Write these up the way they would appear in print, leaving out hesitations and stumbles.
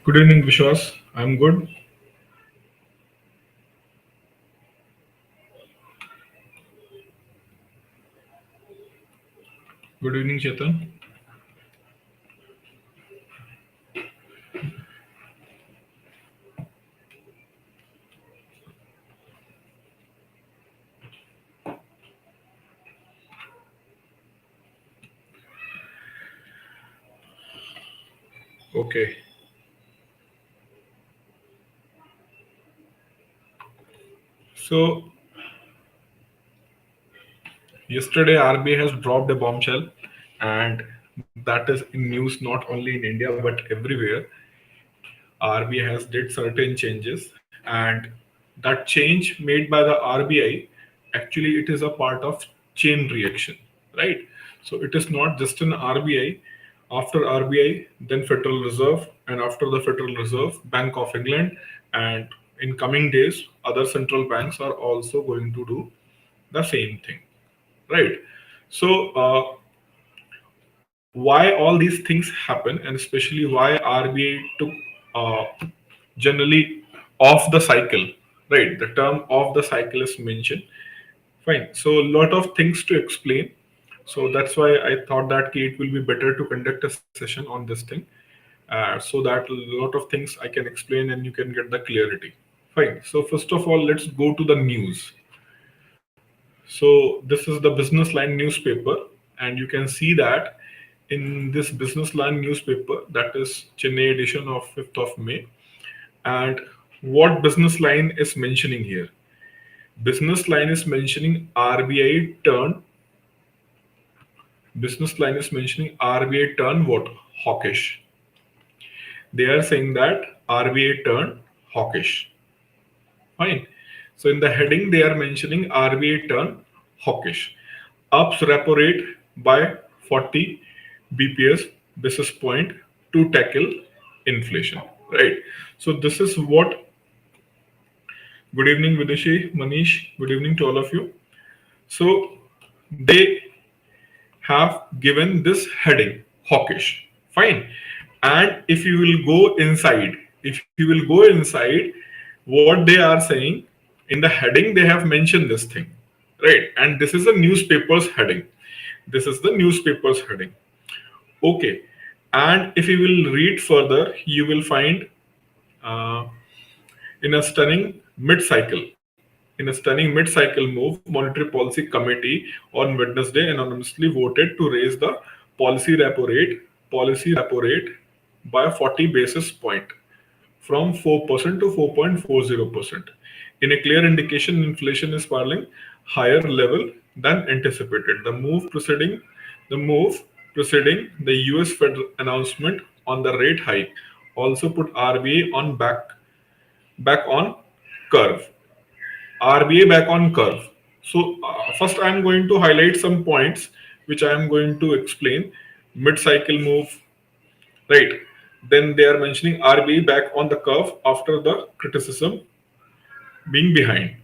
Good evening, Vishwas. I'm good. Good evening, Chetan. Okay. So, yesterday RBI has dropped a bombshell, and that is in news not only in India but everywhere. RBI has did certain changes, and that change made by the RBI actually it is a part of chain reaction, right? So it is not just an RBI. After RBI, then Federal Reserve, and after the Federal Reserve, Bank of England, and in coming days, other central banks are also going to do the same thing, right? So why all these things happen, and especially why RBI took generally off the cycle, right? The term of the cycle is mentioned. Fine. So a lot of things to explain. So that's why I thought that it will be better to conduct a session on this thing, so that a lot of things I can explain and you can get the clarity. Fine. So first of all, let's go to the news. So this is the Business Line newspaper, and you can see that in this Business Line newspaper, that is Chennai edition of 5th of May. And what Business Line is mentioning here? Business Line is mentioning RBI turn. Business Line is mentioning RBI turn what? Hawkish. They are saying that RBI turn hawkish. Fine. So in the heading, they are mentioning RBI turn hawkish. Ups repo rate by 40 BPS basis point to tackle inflation. Right. So this is what. Good evening, Vidushi, Manish. Good evening to all of you. So they have given this heading hawkish. Fine. And if you will go inside, if you will go inside, what they are saying in the heading, they have mentioned this thing, right? And this is the newspaper's heading. This is the newspaper's heading. Okay. And if you will read further, you will find uh, in a stunning mid-cycle, Monetary Policy Committee on Wednesday anonymously voted to raise the policy repo rate by 40 basis point from 4% to 4.40%. In a clear indication, inflation is spiraling higher level than anticipated. The move preceding the US Fed announcement on the rate hike also put RBI on back on curve. RBA back on curve. So first I am going to highlight some points which I am going to explain. Mid-cycle move, right? Then they are mentioning RBA back on the curve after the criticism being behind.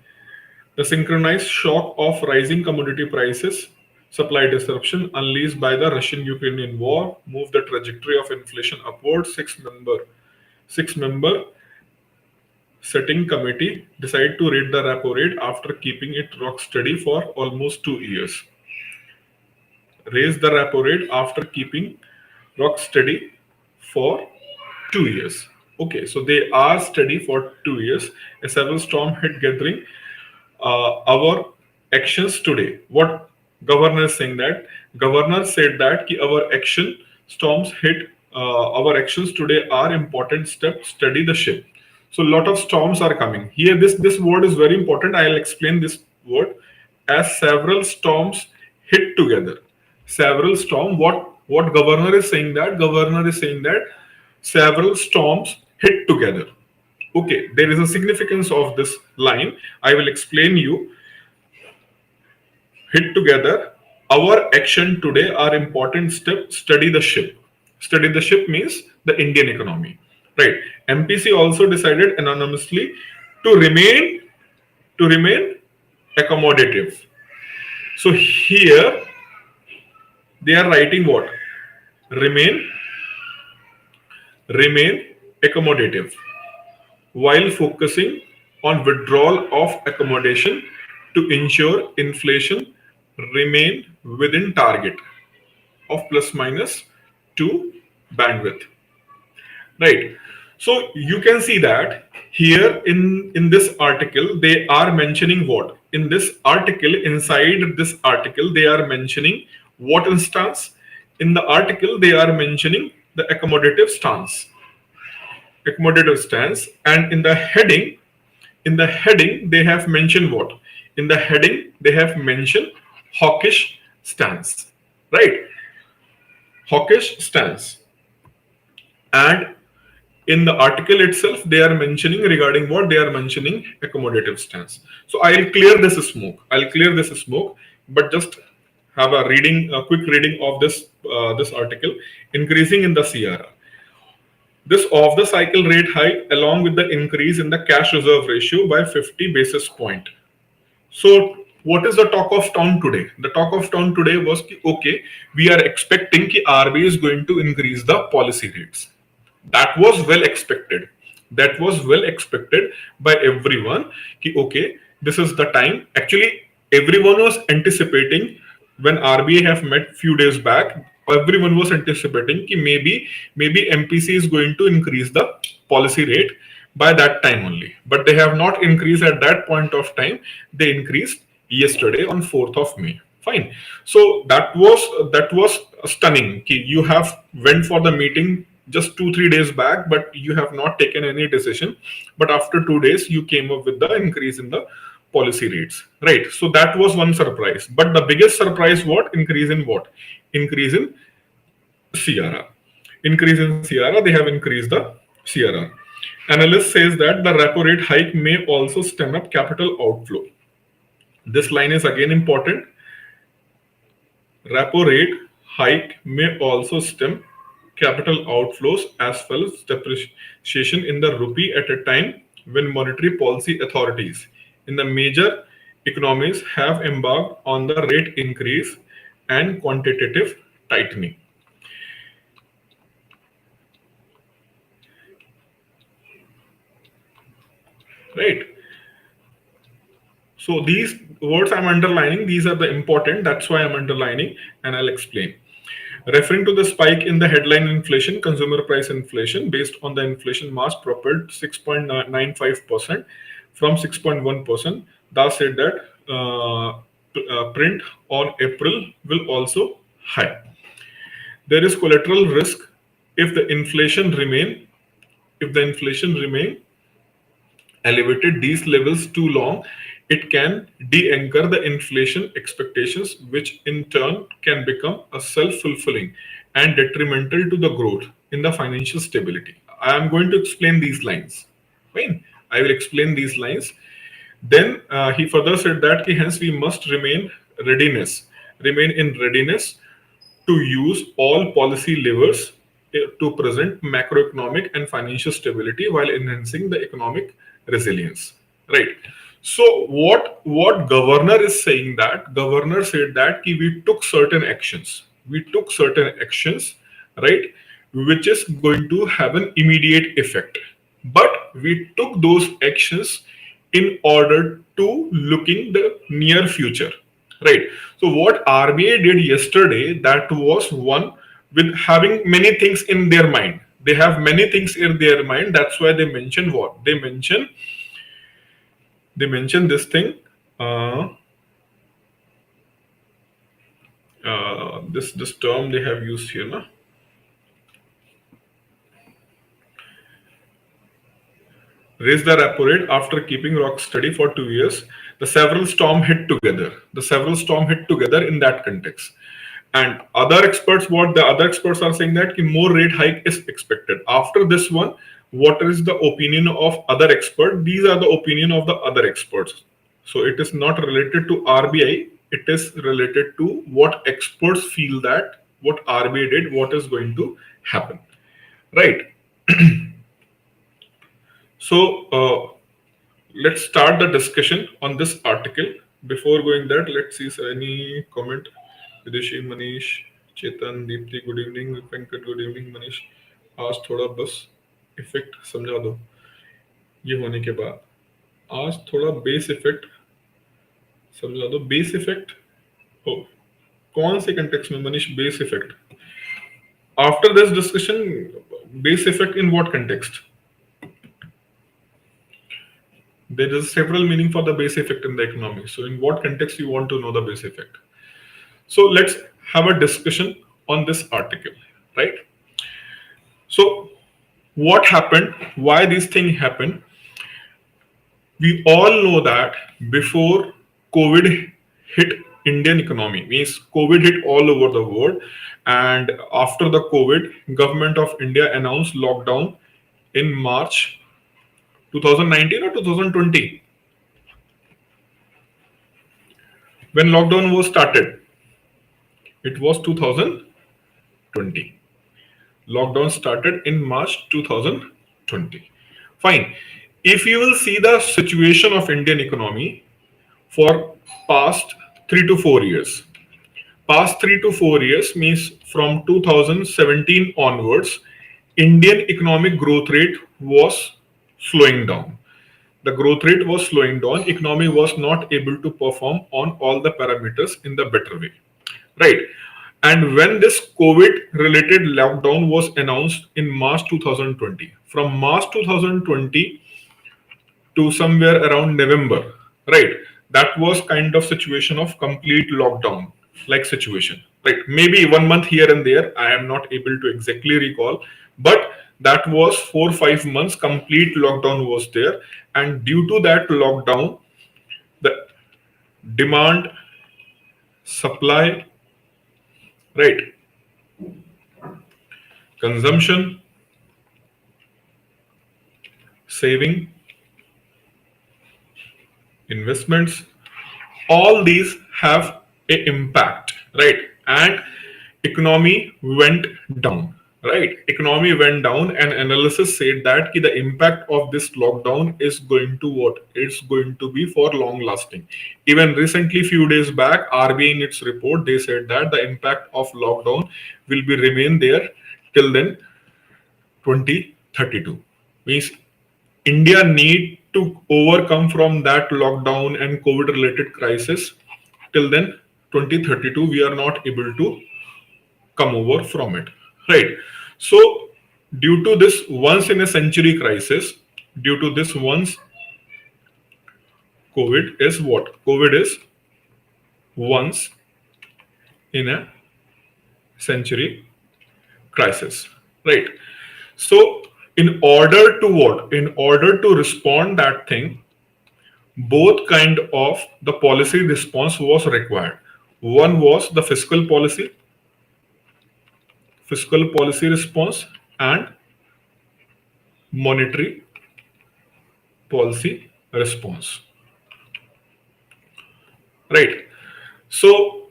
The synchronized shock of rising commodity prices, supply disruption unleashed by the Russian-Ukrainian war moved the trajectory of inflation upward. Six member setting committee decided to rate the repo rate after keeping it rock steady for almost 2 years. Raise the repo rate after keeping rock steady for 2 years. Okay, so they are steady for 2 years. A several storm hit gathering. Our actions today. What governor is saying that? Governor said that our action storms hit. Our actions today are important steps. Steady the ship. So a lot of storms are coming. Here, this word is very important. I'll explain this word as several storms hit together. Several storm. What governor is saying that? Governor is saying that several storms hit together. Okay, there is a significance of this line. I will explain you. Hit together. Our action today are important step. Study the ship. Study the ship means the Indian economy, right? MPC also decided anonymously to remain accommodative. So here they are writing what? Remain accommodative while focusing on withdrawal of accommodation to ensure inflation remain within target of plus minus 2 bandwidth. Right. So you can see that here in this article, they are mentioning what? In this article, inside this article, they are mentioning what stance? In the article, they are mentioning the accommodative stance. Accommodative stance. And in the heading, they have mentioned what? In the heading, they have mentioned hawkish stance. Right? Hawkish stance. And in the article itself, they are mentioning regarding what? They are mentioning accommodative stance. So I'll clear this smoke. But just have a quick reading of this article. Increasing in the CRR. This off the cycle rate hike along with the increase in the cash reserve ratio by 50 basis point. So what is the talk of town today? The talk of town today was okay, we are expecting that RBI is going to increase the policy rates. That was well expected. That was well expected by everyone. Okay, this is the time. Actually, everyone was anticipating when RBI have met few days back. Everyone was anticipating that maybe MPC is going to increase the policy rate by that time only. But they have not increased at that point of time. They increased yesterday on 4th of May. Fine. So that was stunning. You have went for the meeting just 2-3 days back, but you have not taken any decision. But after 2 days, you came up with the increase in the policy rates, right? So that was one surprise. But the biggest surprise, what? Increase in what? Increase in CRR. Increase in CRR. They have increased the CRR. Analyst says that the repo rate hike may also stem up capital outflow. This line is again important. Repo rate hike may also stem capital outflows as well as depreciation in the rupee at a time when monetary policy authorities in the major economies have embarked on the rate increase and quantitative tightening. Right. So these words I'm underlining, these are the important, that's why I'm underlining, and I'll explain. Referring to the spike in the headline inflation, consumer price inflation, based on the inflation March propelled 6.95% from 6.1%. Thus said that print on April will also high. There is collateral risk if the inflation remain elevated these levels too long. It can de-anchor the inflation expectations, which in turn can become a self-fulfilling and detrimental to the growth in the financial stability. I am going to explain these lines. Fine. I will explain these lines. Then he further said that hence we must remain in readiness to use all policy levers to present macroeconomic and financial stability while enhancing the economic resilience. Right. So what governor is saying, that governor said that we took certain actions. Right, which is going to have an immediate effect. But we took those actions in order to looking the near future. Right. So what RBI did yesterday, that was one with having many things in their mind. They have many things in their mind. That's why they mention what? They mention this thing. This term they have used here, na? Raised the repo rate after keeping rock steady for 2 years. The several storms hit together in that context. And other experts, what the other experts are saying, that more rate hike is expected. After this one, what is the opinion of other experts? These are the opinion of the other experts. So it is not related to RBI. It is related to what experts feel that what RBI did, what is going to happen. Right. So let's start the discussion on this article. Before going that, let's see any comment. Videshi, Manish, Chetan, Deepthi, good evening. Venkat, good evening. Manish, ask thoda bus. Effect समझा दो। ये होने के बाद आज थोड़ा base effect समझा दो। बेस इफेक्ट कौन से कंटेक्स्ट में Manish? Base effect after this discussion, base effect in what context? There is several meaning for the base effect in the economy. So in what context you want to know the base effect? So let's have a discussion on this article, right? So what happened? Why this thing happened? We all know that before COVID hit Indian economy, means COVID hit all over the world, and after the COVID, government of India announced lockdown in March 2019 or 2020. When lockdown was started, it was 2020. Lockdown started in March 2020. Fine. If you will see the situation of Indian economy for past 3 to 4 years, past 3 to 4 years means from 2017 onwards, Indian economic growth rate was slowing down. The growth rate was slowing down. Economy was not able to perform on all the parameters in the better way, right? And when this COVID related lockdown was announced in March 2020, from March 2020 to somewhere around November, right? That was kind of situation of complete lockdown like situation, right? Maybe 1 month here and there, I am not able to exactly recall, but that was 4 5 months complete lockdown was there. And due to that lockdown, the demand, supply, right, consumption, saving, investments, all these have a impact, right? And economy went down, right? Economy went down, and analysis said that the impact of this lockdown is going to what? It's going to be for long lasting. Even recently, few days back, RBI in its report, they said that the impact of lockdown will be remain there till then 2032. Means India need to overcome from that lockdown and COVID related crisis. Till then, 2032, we are not able to come over from it. Right. So, due to this once in a century crisis, due to this once, COVID is what? COVID is once in a century crisis. Right. So, in order to what? In order to respond that thing, both kind of the policy response was required. One was the fiscal policy response, and monetary policy response, right? So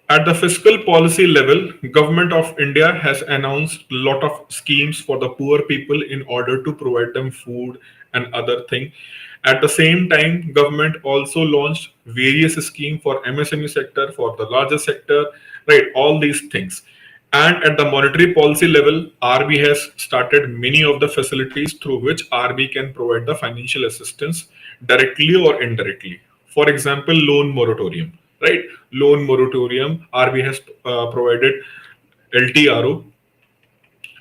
at the fiscal policy level, government of India has announced a lot of schemes for the poor people in order to provide them food and other thing. At the same time, government also launched various schemes for MSME sector, for the larger sector, right? All these things. And at the monetary policy level, RB has started many of the facilities through which RB can provide the financial assistance directly or indirectly. For example, loan moratorium, right? Loan moratorium, RB has provided LTRO,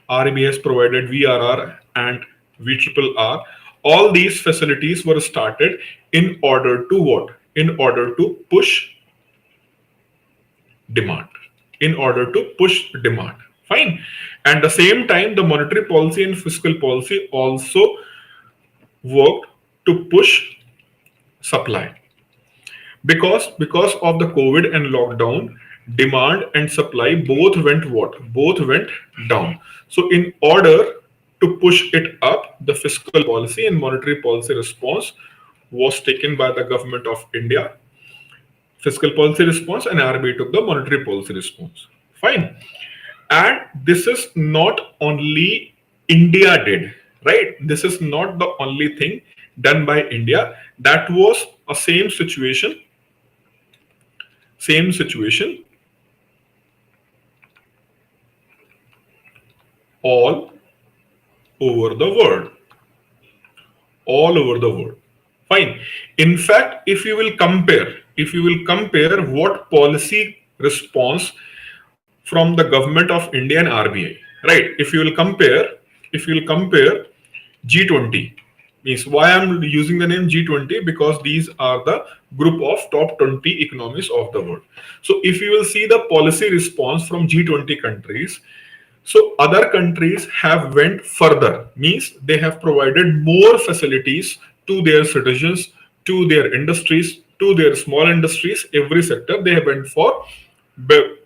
RB has provided VRR and VRRR. All these facilities were started in order to what? In order to push demand. In order to push demand. Fine. At the same time, the monetary policy and fiscal policy also worked to push supply. Because of the COVID and lockdown, demand and supply both went what? Both went down. So in order to push it up, the fiscal policy and monetary policy response was taken by the government of India. Fiscal policy response, and RBI took the monetary policy response. Fine. And this is not only India did, right? This is not the only thing done by India. That was a same situation all over the world. All over the world. Fine. In fact, if you will compare what policy response from the government of India and RBI, right? If you will compare G20, means why I'm using the name G20, because these are the group of top 20 economies of the world. So if you will see the policy response from G20 countries, so other countries have went further, means they have provided more facilities to their citizens, to their industries, to their small industries, every sector they have went for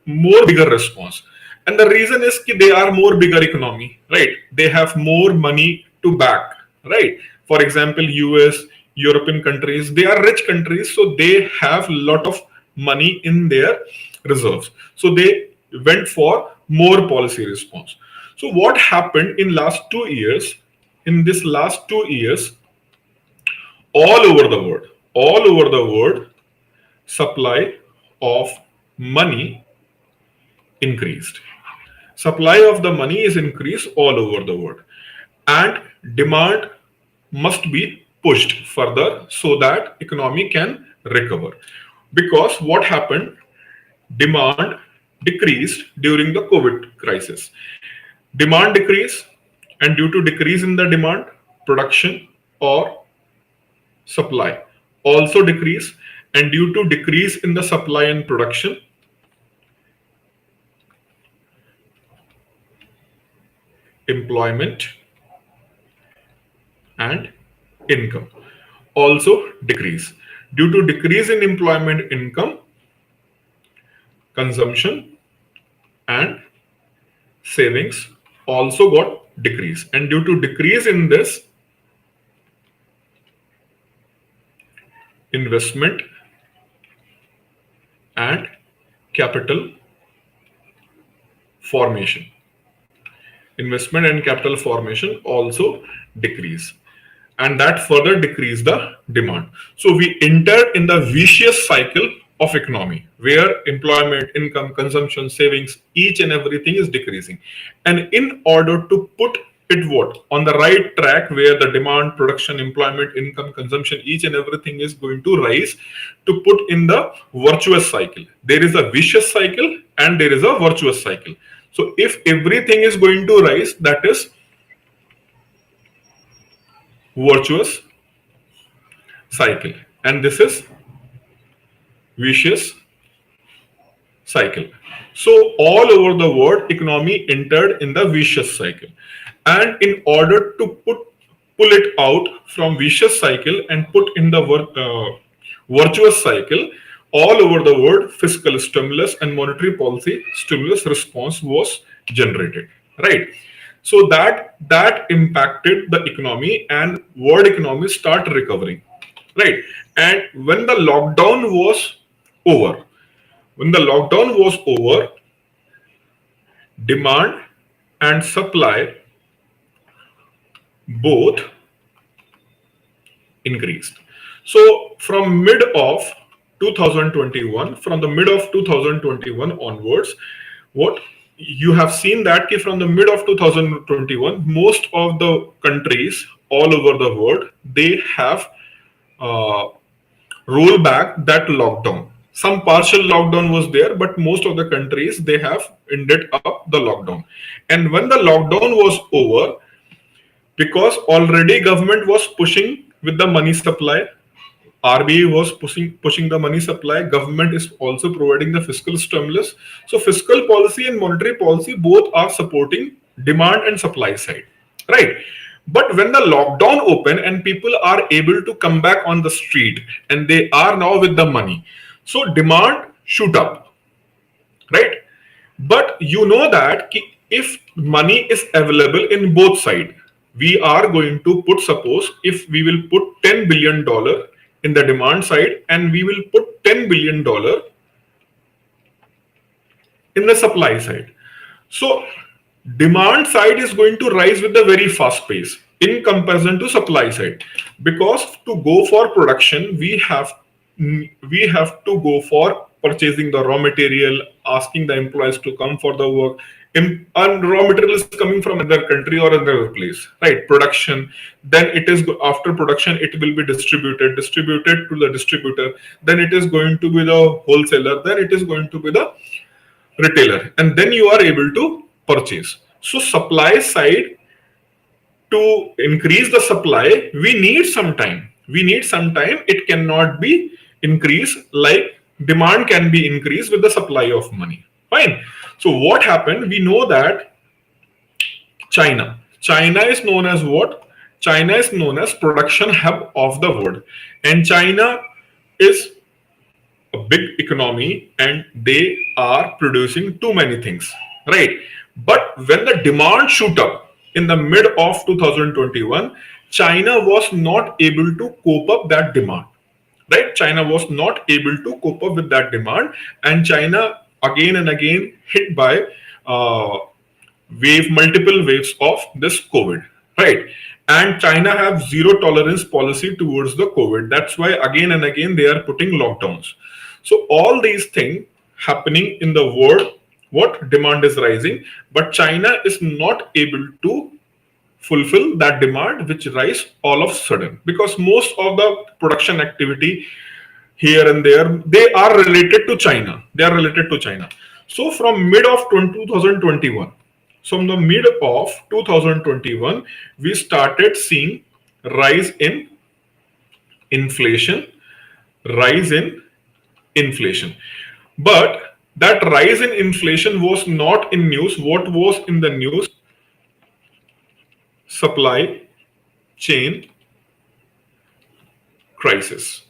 more bigger response. And the reason is that they are more bigger economy, right? They have more money to back, right? For example, US, European countries, they are rich countries, so they have a lot of money in their reserves. So they went for more policy response. So what happened in last 2 years? In this last 2 years, all over the world, supply of money increased. Supply of the money is increased all over the world, and demand must be pushed further so that economy can recover. Because what happened? Demand decreased during the COVID crisis. Demand decreased, and due to decrease in the demand, production or supply also decrease, and due to decrease in the supply and production, employment and income also decrease. Due to decrease in employment, income, consumption and savings also got decrease, and due to decrease in this, investment and capital formation also decrease, and that further decrease the demand. So we enter in the vicious cycle of economy where employment, income, consumption, savings, each and everything is decreasing. And in order to put it on the right track where the demand, production, employment, income, consumption, each and everything is going to rise, to put in the virtuous cycle. There is a vicious cycle and there is a virtuous cycle. So if everything is going to rise, that is virtuous cycle, and this is vicious cycle. So all over the world, economy entered in the vicious cycle, and in order to pull it out from vicious cycle and put in the virtuous cycle, all over the world, fiscal stimulus and monetary policy stimulus response was generated, right? So that impacted the economy, and world economy start recovering, right? And when the lockdown was over, demand and supply both increased. So from the mid of 2021 onwards, what you have seen that from the mid of 2021, most of the countries all over the world, they have rolled back that lockdown. Some partial lockdown was there, but most of the countries, they have ended up the lockdown. And when the lockdown was over, because already government was pushing with the money supply, RBI was pushing the money supply. Government is also providing the fiscal stimulus. So fiscal policy and monetary policy both are supporting demand and supply side, right? But when the lockdown open and people are able to come back on the street and they are now with the money, so demand shoot up, right? But you know that if money is available in both sides, we are going to put, suppose if we will put $10 billion in the demand side and we will put $10 billion in the supply side. So demand side is going to rise with a very fast pace in comparison to supply side, because to go for production, we have to go for purchasing the raw material, asking the employees to come for the work, and raw material is coming from another country or another place, right? Production, then it is after production it will be distributed to the distributor, then it is going to be the wholesaler, then it is going to be the retailer, and then you are able to purchase. So supply side, to increase the supply, we need some time. It cannot be increased like demand can be increased with the supply of money. Fine. So what happened? We know that China is known as what? China is known as production hub of the world, and China is a big economy and they are producing too many things, right? But when the demand shoot up in the mid of 2021, China was not able to cope up that demand, right? China was not able to cope up with that demand, and China again and again hit by uh, multiple waves of this COVID, right? And China have zero tolerance policy towards the COVID. That's why again and again they are putting lockdowns. So all these things happening in the world, what demand is rising, but China is not able to fulfill that demand which rise all of a sudden, because most of the production activity here and there, they are related to China. So from mid of 2021, from the mid of 2021, we started seeing rise in inflation, rise in inflation. But that rise in inflation was not in news. What was in the news? Supply chain crisis.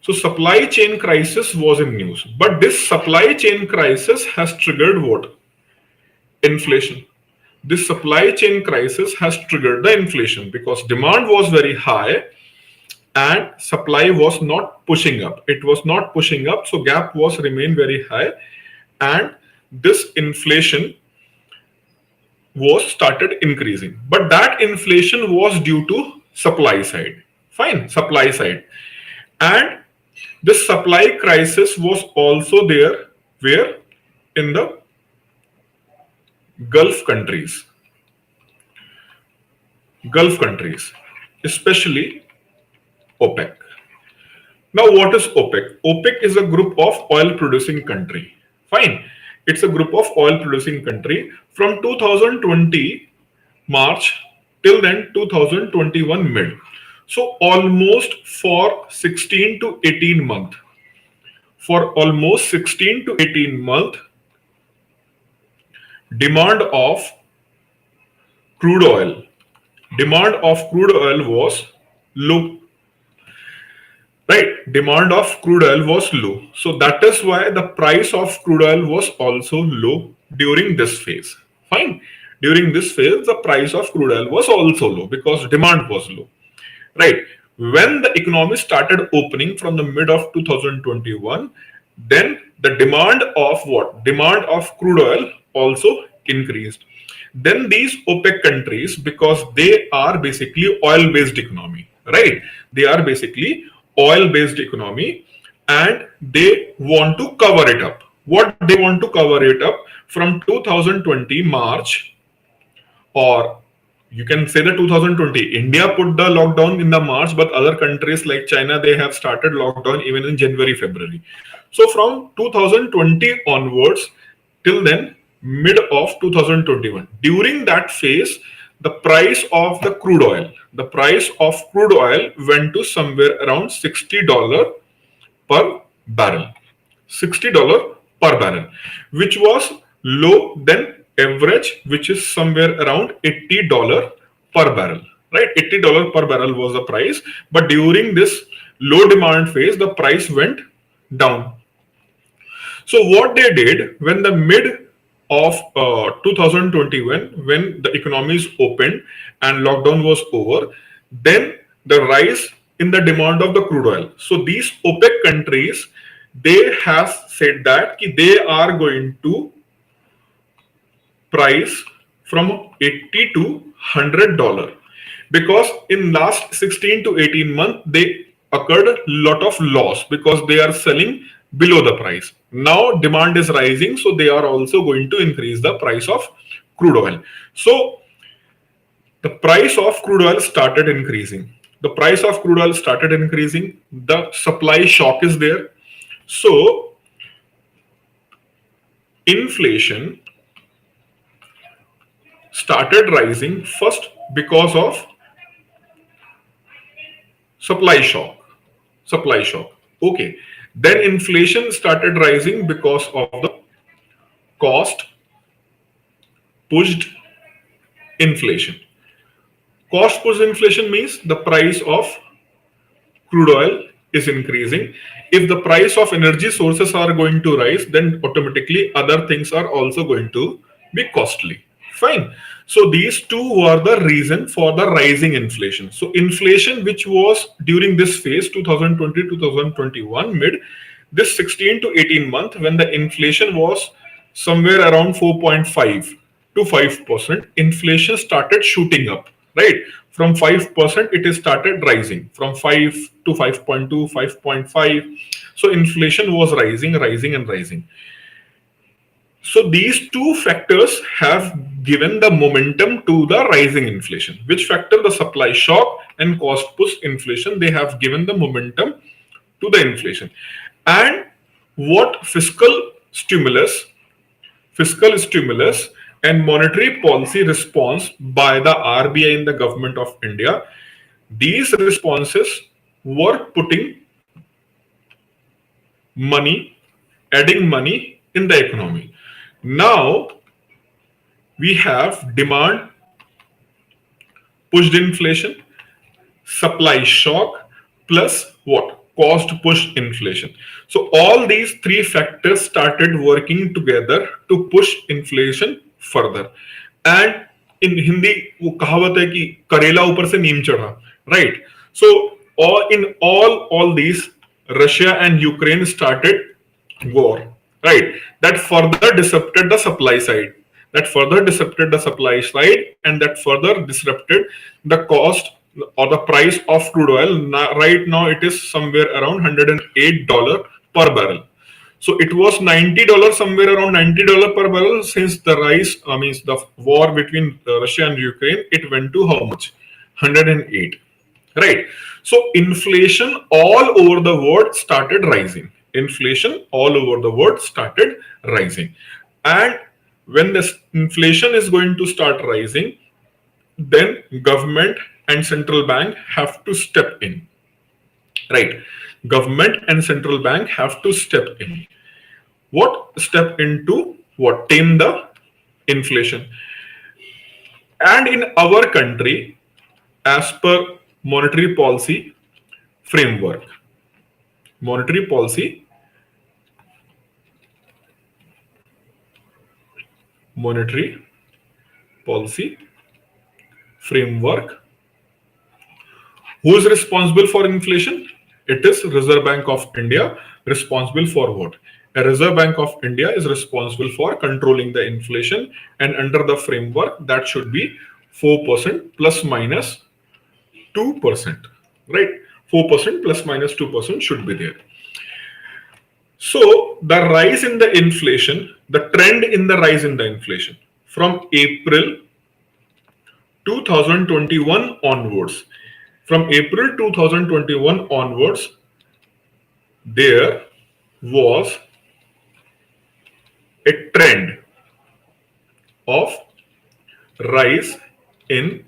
So supply chain crisis was in news. But this supply chain crisis has triggered what? Inflation. This supply chain crisis has triggered the inflation because demand was very high and supply was not pushing up. It was not pushing up, so gap was remain very high, and this inflation was started increasing. But that inflation was due to supply side. Fine, supply side. And this supply crisis was also there where in the Gulf countries. Especially OPEC. Now, what is OPEC? OPEC is a group of oil producing country. Fine. It's a group of oil producing country from 2020 March till then 2021 mid. So almost for 16 to 18 month. For almost 16 to 18 month, demand of crude oil was low, right? Demand of crude oil was low, so that is why the price of crude oil was also low during this phase. Fine. During this phase the price of crude oil was also low because demand was low, right? When the economy started opening from the mid of 2021, then the demand of crude oil also increased. Then these OPEC countries, because they are basically oil based economy, right? They are basically oil based economy, and they want to cover it up. What they want to cover it up from 2020 March, or you can say the 2020 India put the lockdown in the March, but other countries like China, they have started lockdown even in January, February. So from 2020 onwards till then mid of 2021, during that phase the price of crude oil went to somewhere around $60 per barrel. $60 per barrel, which was low than average, which is somewhere around $80 per barrel, right? $80 per barrel was the price, but during this low demand phase the price went down. So what they did, when the mid of 2021, when the economies opened and lockdown was over, then the rise in the demand of the crude oil. So these OPEC countries, they have said that they are going to price from 80 to $100, because in last 16 to 18 months they occurred a lot of loss because they are selling below the price. Now demand is rising, so they are also going to increase the price of crude oil. So the price of crude oil started increasing. The price of crude oil started increasing. The supply shock is there. So inflation started rising first because of supply shock. Supply shock. Okay. Then inflation started rising because of the cost pushed inflation. Cost push inflation means the price of crude oil is increasing. If the price of energy sources are going to rise, then automatically other things are also going to be costly. Fine. So these two were the reason for the rising inflation. So inflation, which was during this phase 2020-2021 mid, this 16 to 18 month, when the inflation was somewhere around 4.5 to 5%, inflation started shooting up, right? From 5%, it is started rising from 5 to 5.2, 5.5. So inflation was rising, rising, and rising. So these two factors have given the momentum to the rising inflation. Which factor? The supply shock and cost push inflation. They have given the momentum to the inflation. And what fiscal stimulus and monetary policy response by the RBI and the government of India, these responses were putting money, adding money in the economy. Now we have demand pushed inflation, supply shock, plus what? Cost push inflation. So all these three factors started working together to push inflation further. And in Hindi वो कहावत है कि करेला ऊपर से नीम चढ़ा, right? So all these, Russia and Ukraine started war, right? That further disrupted the supply side. And that further disrupted the cost or the price of crude oil. Right now, it is somewhere around $108 per barrel. So it was $90, somewhere around $90 per barrel. Since the rise, means the war between Russia and Ukraine, it went to how much? 108. Right. So inflation all over the world started rising. And when this inflation is going to start rising, then government and central bank have to step in. Right. Government and central bank have to step in. What? Step into what? Tame the inflation. And in our country, as per monetary policy framework, monetary policy framework, who is responsible for inflation? It is Reserve Bank of India. Responsible for what? A Reserve Bank of India is responsible for controlling the inflation, and under the framework that should be 4% plus minus 2%, right? 4% plus minus 2% should be there. So the rise in the inflation, the trend in the rise in the inflation from April 2021 onwards, there was a trend of rise in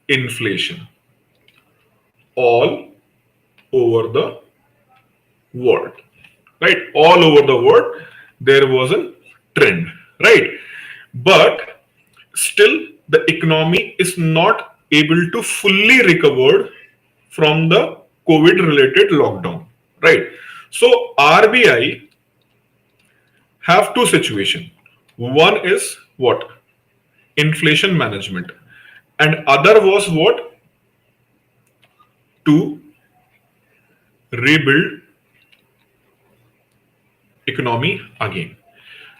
inflation all over the world, right? All over the world there was a trend, right? But still the economy is not able to fully recover from the COVID related lockdown, right? So RBI have two situations. One is what? Inflation management, and other was what? To rebuild economy again.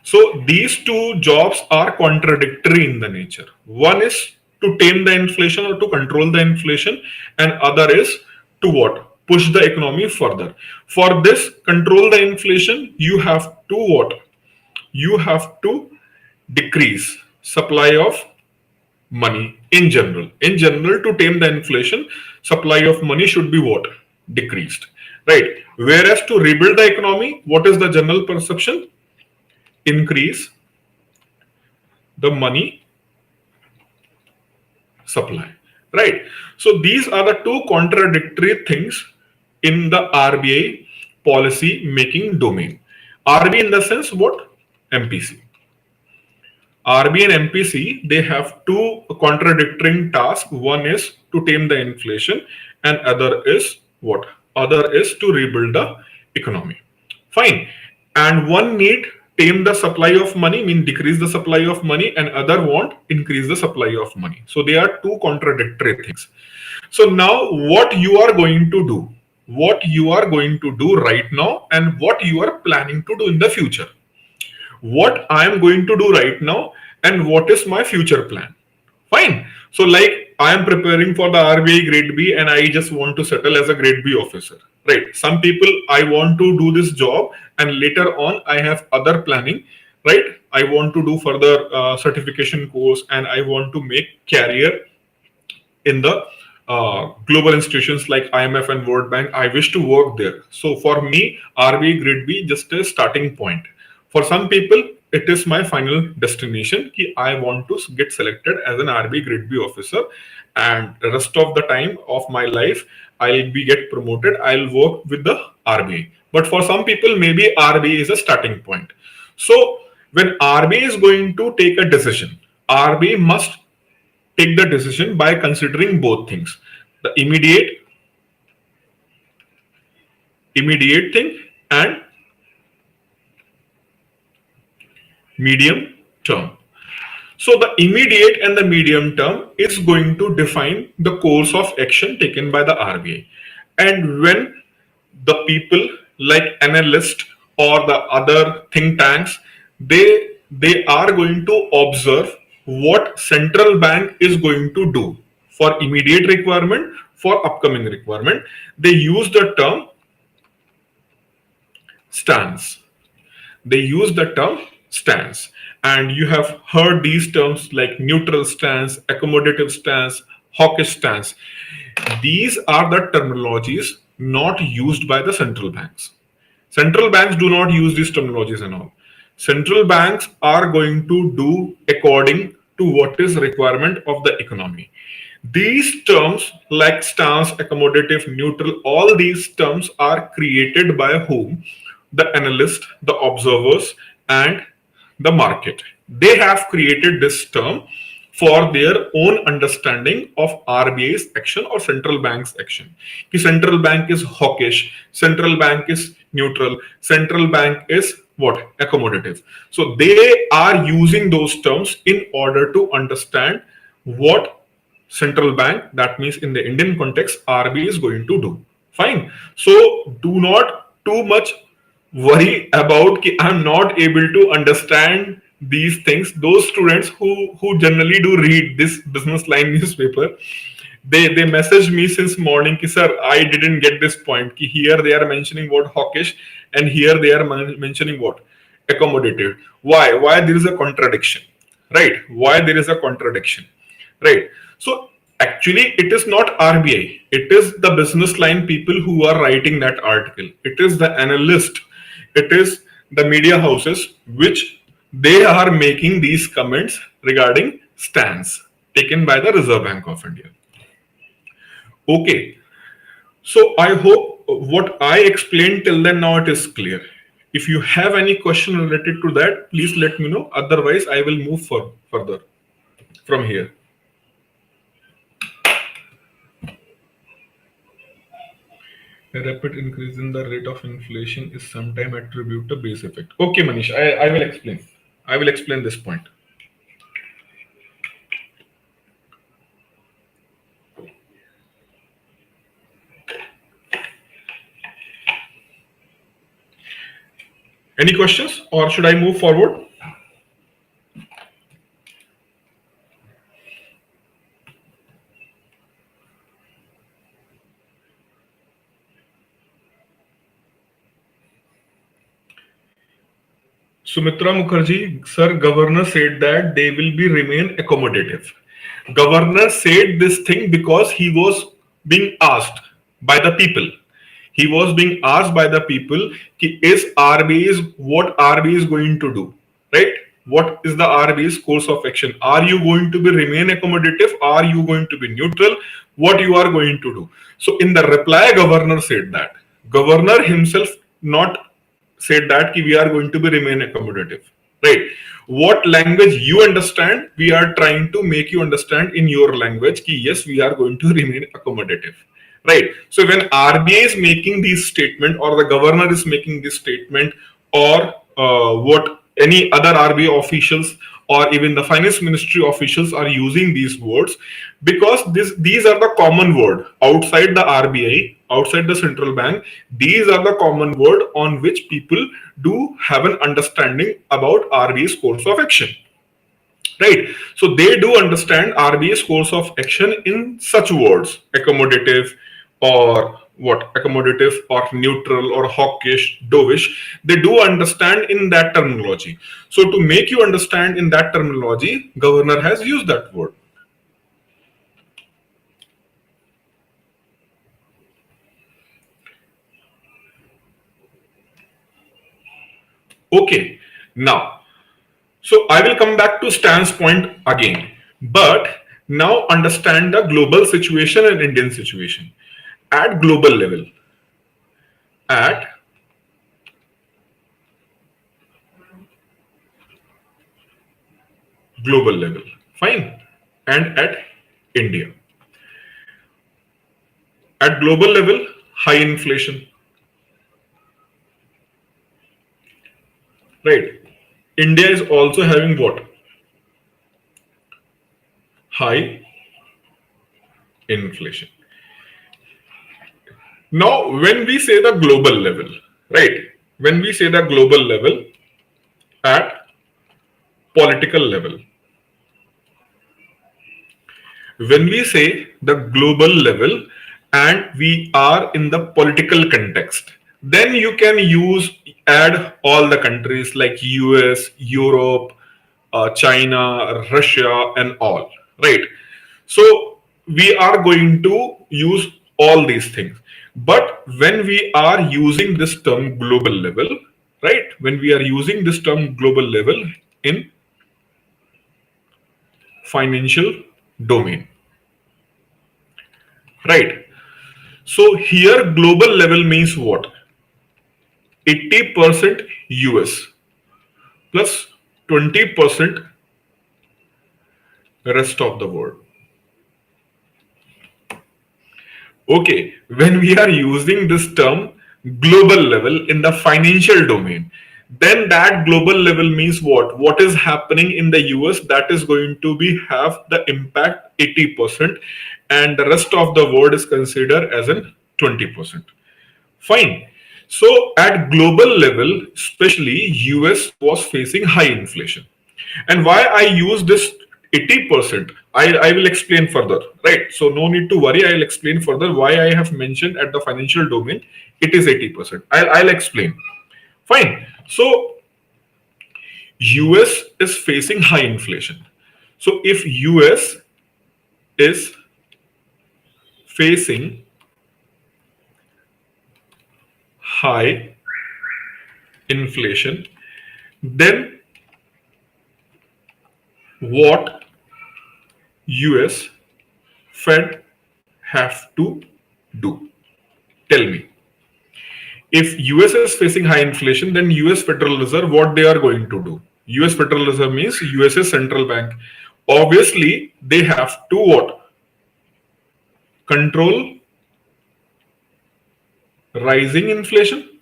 So these two jobs are contradictory in the nature. One is to tame the inflation or to control the inflation, and other is to what? push the economy further. For this, control the inflation, you have to what? You have to decrease supply of money in general. In general, to tame the inflation, supply of money should be what? Decreased. Right. Whereas to rebuild the economy, what is the general perception? Increase the money supply. Right. So these are the two contradictory things in the RBI policy making domain. RBI in the sense what? MPC. RBI and MPC, they have two contradicting tasks. One is to tame the inflation, and other is what? Other is to rebuild the economy. Fine. And one need tame the supply of money, mean decrease the supply of money, and other want increase the supply of money. So they are two contradictory things. So now what you are going to do, what you are going to do right now, and what you are planning to do in the future. What I am going to do right now and what is my future plan. Fine. So, like I am preparing for the RBI Grade B and I just want to settle as a Grade B officer. Right. Some people, I want to do this job and later on I have other planning. Right. I want to do further certification course and I want to make career in the global institutions like IMF and World Bank. I wish to work there. So for me, RBI Grade B just a starting point. For some people, it is my final destination. Ki I want to get selected as an RBI Grade B officer, and the rest of the time of my life, I'll be get promoted. I'll work with the RBI. But for some people, maybe RBI is a starting point. So when RBI is going to take a decision, RBI must take the decision by considering both things, the immediate thing and medium term. So the immediate and the medium term is going to define the course of action taken by the RBI. And when the people like analysts or the other think tanks, they are going to observe what central bank is going to do for immediate requirement, for upcoming requirement. They use the term stance. They use the term stance. And you have heard these terms like neutral stance, accommodative stance, hawkish stance. These are the terminologies not used by the central banks. Central banks do not use these terminologies and all. Central banks are going to do according to what is requirement of the economy. These terms like stance, accommodative, neutral, all these terms are created by whom? The analyst, the observers, and the market. They have created this term for their own understanding of RBI's action or central bank's action. The central bank is hawkish, central bank is neutral, central bank is what? Accommodative. So they are using those terms in order to understand what central bank, that means in the Indian context, RBI is going to do. Fine. So do not too much worry about ki I'm not able to understand these things. Those students who generally do read this business line newspaper, they message me since morning ki sir, I didn't get this point. Ki here they are mentioning what hawkish and here they are mentioning what accommodative. Why there is a contradiction, right? Why there is a contradiction, right? So actually it is not RBI, it is the business line people who are writing that article. It is the analyst, it is the media houses which they are making these comments regarding stance taken by the Reserve Bank of India. Okay, so I hope what I explained till then now it is clear. If you have any question related to that, please let me know. Otherwise, I will move further from here. A rapid increase in the rate of inflation is sometimes attributed to base effect. Okay, Manish, I will explain. I will explain this point. Any questions or should I move forward? Sumitra Mukherjee, sir, governor said that they will be remain accommodative. Governor said this thing because he was being asked by the people. He was being asked by the people, is RBI is what RBI is going to do, right? What is the RBI's course of action? Are you going to be remain accommodative? Are you going to be neutral? What you are going to do? So in the reply, governor said that. Governor himself not said that we are going to be remain accommodative, right? What language you understand, we are trying to make you understand in your language ki yes, we are going to remain accommodative, right? So when RBI is making these statement, or the governor is making this statement, or what any other RBI officials or even the finance ministry officials are using these words, because these are the common word outside the RBI, outside the central bank. These are the common word on which people do have an understanding about RBI's course of action, right? So they do understand RBI's course of action in such words: accommodative, or what, accommodative or neutral or hawkish, dovish. They do understand in that terminology. So to make you understand in that terminology, governor has used that word. Okay, now, so I will come back to Stan's point again, but now understand the global situation and Indian situation. At global level, at global level, fine, and at India. At global level, high inflation, right? India is also having what? High inflation. Now, when we say the global level, right? When we say the global level, at political level, when we say the global level and we are in the political context, then you can use, add all the countries like US, Europe, China, Russia, and all, right? So we are going to use all these things. But when we are using this term global level, right? When we are using this term global level in financial domain, right? So here global level means what? 80% US plus 20% rest of the world. Okay, when we are using this term global level in the financial domain, then that global level means what? What is happening in the US, that is going to be have the impact 80%, and the rest of the world is considered as in 20%. Fine. So at global level, especially US was facing high inflation. And why I use this 80%, I will explain further, right? So no need to worry, I'll explain further why I have mentioned at the financial domain it is 80%. I'll explain. Fine. So US is facing high inflation. So if US is facing high inflation, then what US Fed have to do? Tell me. If US is facing high inflation, then US Federal Reserve, what they are going to do? US Federal Reserve means USA Central Bank. Obviously, they have to what? Control rising inflation.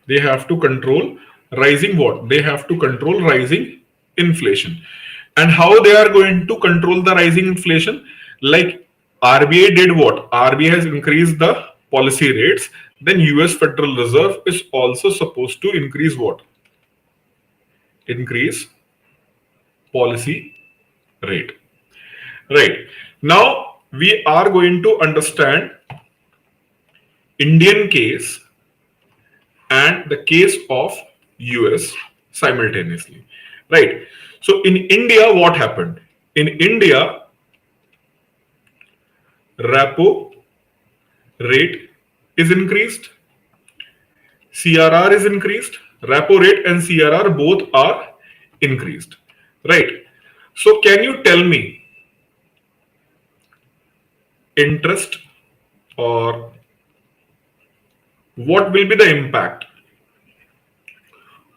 They have to control rising what? They have to control rising inflation. And how they are going to control the rising inflation? Like RBI did what? RBI has increased the policy rates. Then US Federal Reserve is also supposed to increase what? Increase policy rate. Right. Now we are going to understand Indian case and the case of US simultaneously, right? So in India, what happened? In India, repo rate is increased, CRR is increased, repo rate and CRR both are increased, right? So can you tell me interest, or what will be the impact?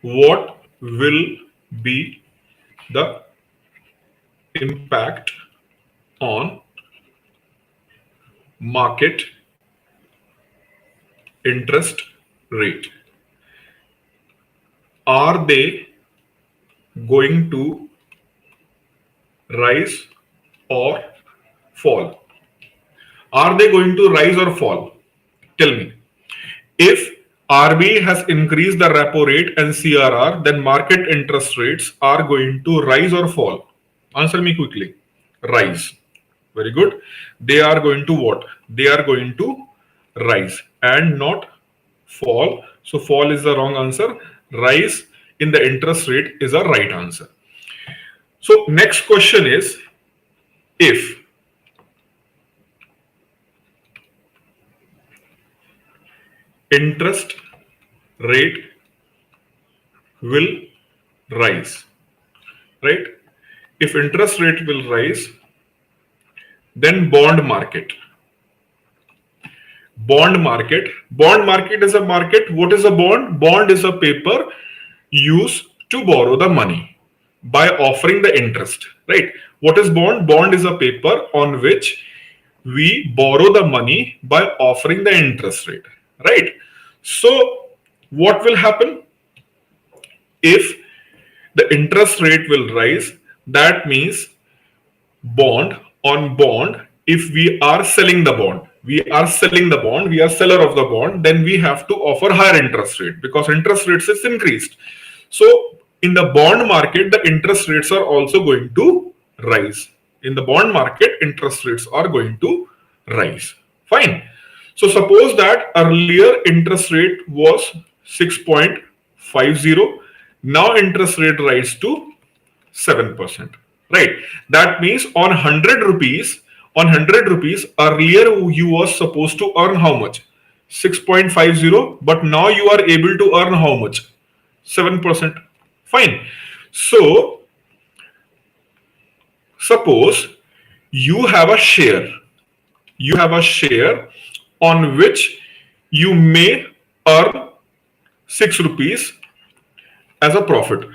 What will be the impact on market interest rate? Are they going to rise or fall? Are they going to rise or fall? Tell me. If RBI has increased the repo rate and CRR, then market interest rates are going to rise or fall. Answer me quickly. Rise. Very good. They are going to what? They are going to rise and not fall. So fall is the wrong answer. Rise in the interest rate is a right answer. So next question is, if interest rate will rise, right? If interest rate will rise, then bond market. Bond market is a market. What is a bond? Bond is a paper used to borrow the money by offering the interest, right? What is bond? Bond is a paper on which we borrow the money by offering the interest rate, right? So what will happen if the interest rate will rise? That means bond on bond, if we are selling the bond, we are seller of the bond, then we have to offer higher interest rate because interest rates is increased. So in the bond market, the interest rates are also going to rise. In the bond market, interest rates are going to rise. Fine. So suppose that earlier interest rate was 6.50. Now interest rate rise to 7%. Right. That means on 100 rupees, earlier you was supposed to earn how much? 6.50, but now you are able to earn how much? 7%. Fine. So suppose you have a share. On which you may earn 6 rupees as a profit.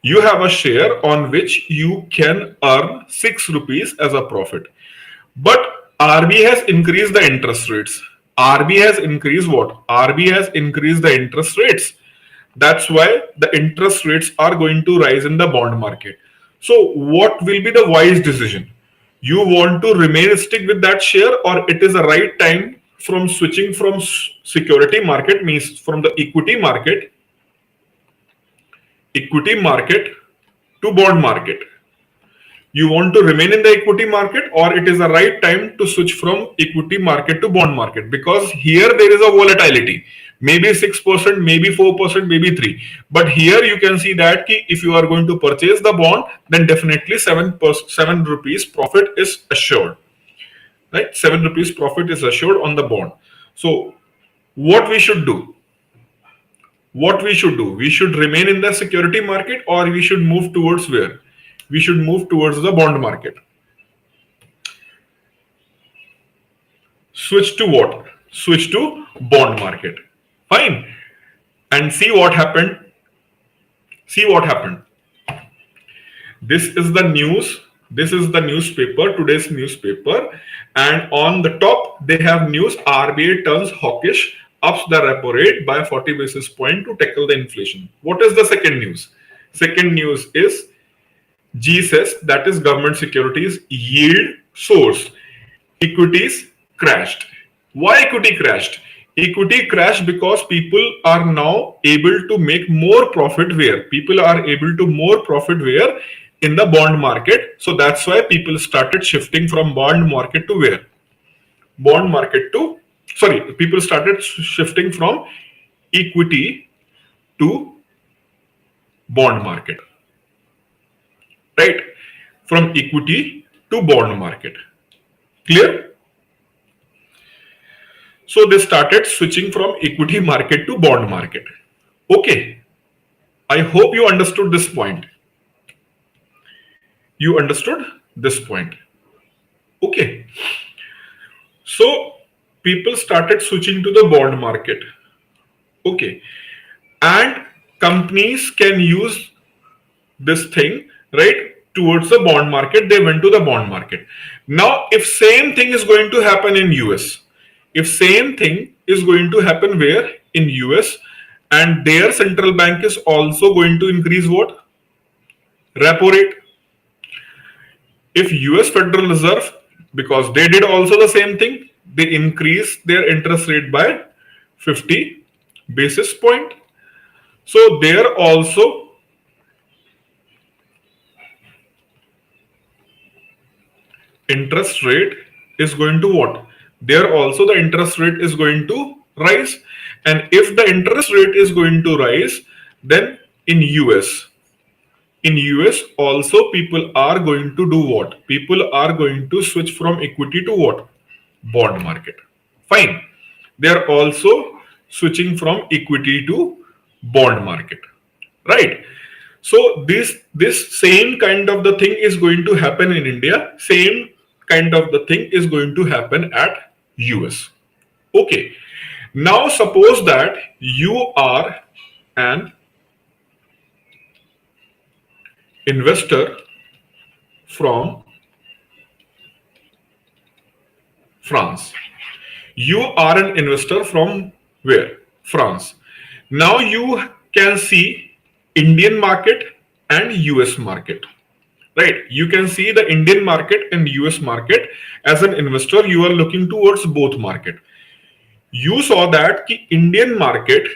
You have a share on which you can earn 6 rupees as a profit. But RBI has increased the interest rates. RBI has increased what? RBI has increased the interest rates. That's why the interest rates are going to rise in the bond market. So what will be the wise decision? You want to remain stick with that share, or it is the right time from switching from security market, means from the equity market to bond market? You want to remain in the equity market, or it is the right time to switch from equity market to bond market? Because here there is a volatility, maybe 6%, maybe 4%, maybe 3%. But here you can see that if you are going to purchase the bond, then definitely 7 rupees profit is assured, right? 7 rupees profit is assured on the bond. So what we should do? We should remain in the security market, or we should move towards where? We should move towards the bond market. Switch to what? Switch to bond market. Fine. And see what happened. This is the news. This is the newspaper, today's newspaper. And on the top, they have news: RBI turns hawkish, ups the repo rate by 40 basis points to tackle the inflation. What is the second news? Second news is GSES, that is government securities yield soars. Equities crashed. Why equity crashed? Equity crashed because people are now able to make more profit where? People are able to more profit where? In the bond market. So that's why people started shifting from bond market to where? People started shifting from equity to bond market, right? From equity to bond market. Clear? So they started switching from equity market to bond market. Okay, I hope you understood this point. You understood this point. Okay, so people started switching to the bond market. Okay, and companies can use this thing, right, towards the bond market. They went to the bond market. Now if same thing is going to happen in US, if same thing is going to happen where in US, and their central bank is also going to increase what? Repo rate. If US Federal Reserve, because they did also the same thing, they increased their interest rate by 50 basis point. So there also interest rate is going to what? There also the interest rate is going to rise. And if the interest rate is going to rise, then in US also people are going to do what? People are going to switch from equity to what? Bond market. Fine. They are also switching from equity to bond market. Right. So this same kind of the thing is going to happen in India. Same kind of the thing is going to happen at US. Okay. Now suppose that you are an investor from France. You are an investor from where? France. Now you can see Indian market and US market. Right? You can see the Indian market and US market. As an investor, you are looking towards both market. You saw that the Indian market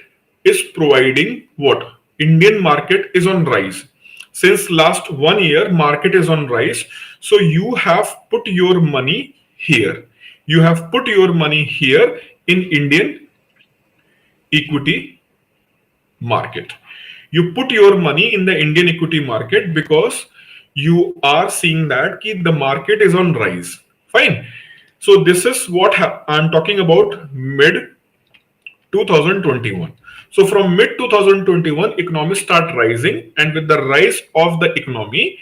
is providing what? Indian market is on rise. Since last 1 year, market is on rise. So you have put your money here. You have put your money here in Indian equity market. You put your money in the Indian equity market because you are seeing that the market is on rise. Fine. So this is what I'm talking about mid 2021. So from mid 2021, economy start rising, and with the rise of the economy,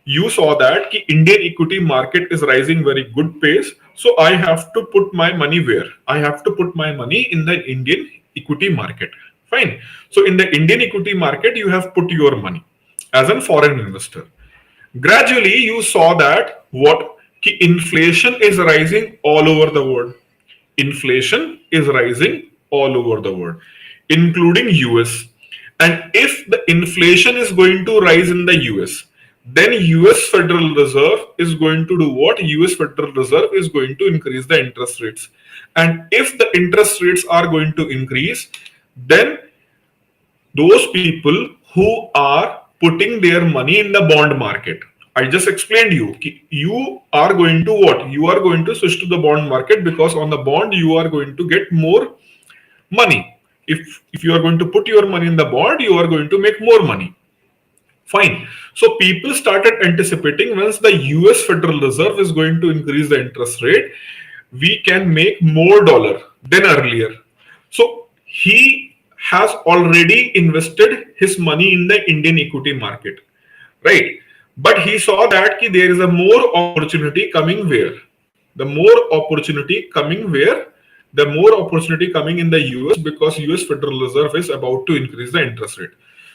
you saw that the Indian equity market is rising very good pace. So I have to put my money where? I have to put my money in the Indian equity market. Fine. So in the Indian equity market, you have put your money as a foreign investor. Gradually, you saw that what? Inflation is rising all over the world. Inflation is rising all over the world, including US. And if the inflation is going to rise in the US, then US Federal Reserve is going to do what? US Federal Reserve is going to increase the interest rates. And if the interest rates are going to increase, then those people who are putting their money in the bond market, I just explained you are going to what? You are going to switch to the bond market because on the bond you are going to get more money. If you are going to put your money in the bond, you are going to make more money. Fine. So people started anticipating once the US Federal Reserve is going to increase the interest rate, we can make more dollar than earlier. So he has already invested his money in the Indian equity market, right? But he saw that there is a more opportunity coming where? The more opportunity coming where? The more opportunity coming in the US because US Federal Reserve is about to increase the interest rate.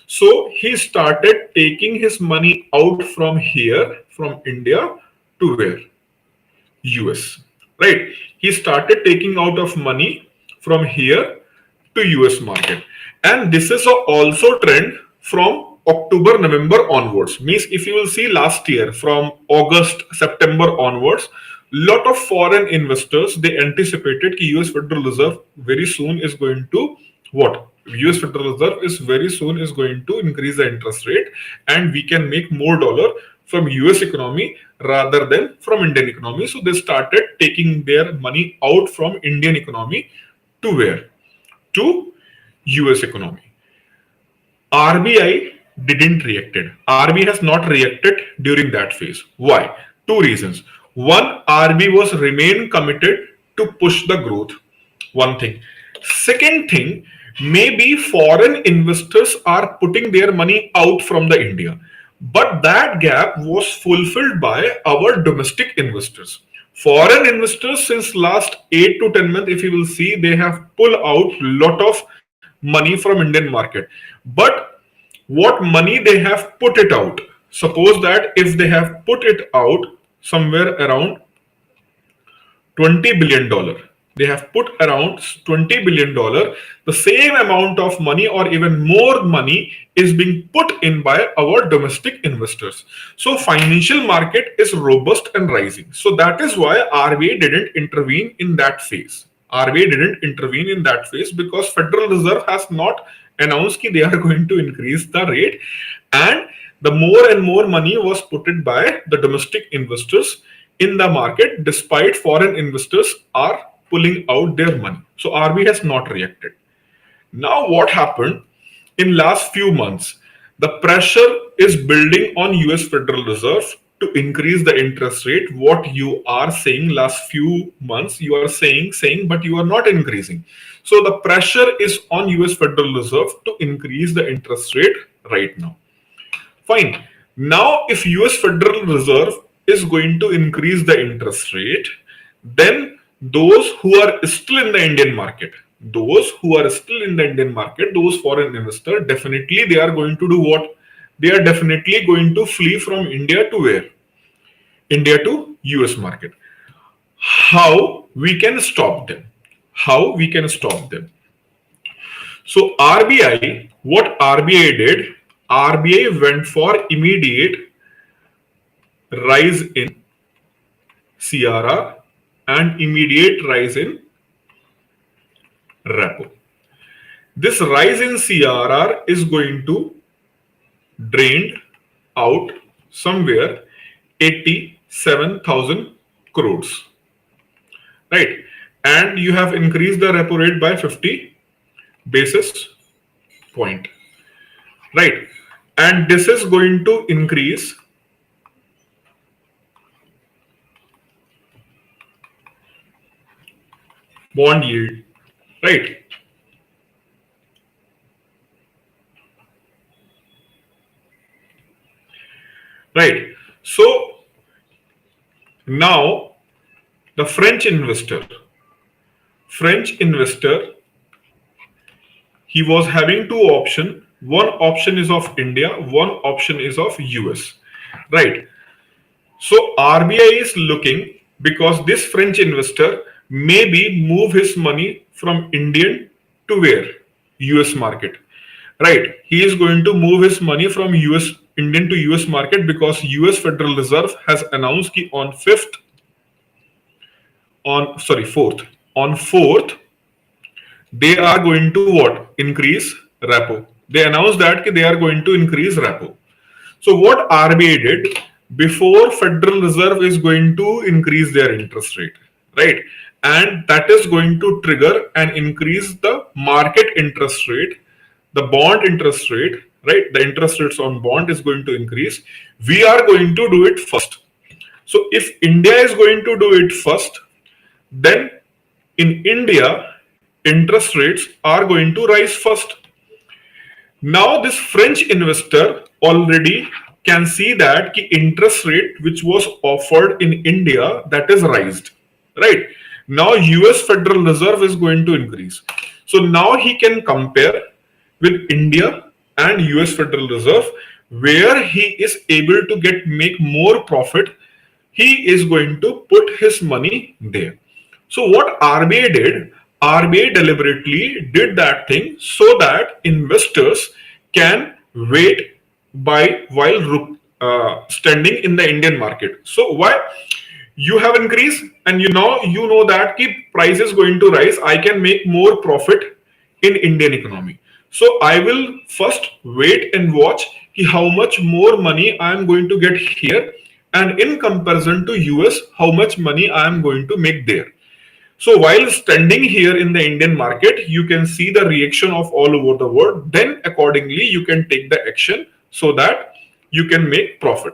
So he started taking his money out from here, from India to where? US, right? He started taking out of money from here to US market. And this is also trend from October, November onwards. Means if you will see last year from August, September onwards, lot of foreign investors, they anticipated कि US Federal Reserve very soon is going to what? US Federal Reserve is very soon is going to increase the interest rate and we can make more dollar from US economy rather than from Indian economy. So they started taking their money out from Indian economy to where? To US economy. RBI didn't reacted. RBI has not reacted during that phase. Why? Two reasons. One, RBI was remain committed to push the growth. One thing. Second thing, maybe foreign investors are putting their money out from the India. But that gap was fulfilled by our domestic investors. Foreign investors since last 8 to 10 months, if you will see, they have pulled out lot of money from Indian market. But what money they have put it out, suppose that if they have put it out somewhere around $20 billion, they have put around $20 billion, the same amount of money or even more money is being put in by our domestic investors. So financial market is robust and rising. So that is why RBI didn't intervene in that phase. RBI didn't intervene in that phase because Federal Reserve has not announced that they are going to increase the rate, and the more and more money was put in by the domestic investors in the market despite foreign investors are pulling out their money. So RBI has not reacted. Now what happened in last few months? The pressure is building on US Federal Reserve to increase the interest rate. What you are saying last few months, you are saying, but you are not increasing. So the pressure is on US Federal Reserve to increase the interest rate right now. Fine. Now, if US Federal Reserve is going to increase the interest rate, then those who are still in the Indian market, those foreign investors, definitely they are going to do what? They are definitely going to flee from India to where? India to US market. How we can stop them? How we can stop them? So RBI, what RBI did, RBI went for immediate rise in CRR and immediate rise in repo. This rise in CRR is going to drain out somewhere 87,000 crores, right? And you have increased the repo rate by 50 basis point, right? And this is going to increase bond yield, right? Right. So now the French investor, he was having two options. One option is of India, one option is of US, right? So RBI is looking, because this French investor maybe move his money from Indian to where? US market, right? He is going to move his money from Indian to US market because US Federal Reserve has announced that on 4th, they are going to what? Increase repo. They announced that they are going to increase repo. So what RBI did, before Federal Reserve is going to increase their interest rate, right? And that is going to trigger and increase the market interest rate, the bond interest rate, right? The interest rates on bond is going to increase. We are going to do it first. So if India is going to do it first, then in India, interest rates are going to rise first. Now this French investor already can see that the interest rate which was offered in India, that is raised, right? Now US Federal Reserve is going to increase. So now he can compare with India and US Federal Reserve, where he is able to make more profit. He is going to put his money there. So what RBI did, RBI deliberately did that thing so that investors can wait while standing in the Indian market. So why? You have increased, and you know that the price is going to rise. I can make more profit in Indian economy. So I will first wait and watch how much more money I am going to get here, and in comparison to US, how much money I am going to make there. So while standing here in the Indian market, you can see the reaction of all over the world. Then accordingly, you can take the action so that you can make profit.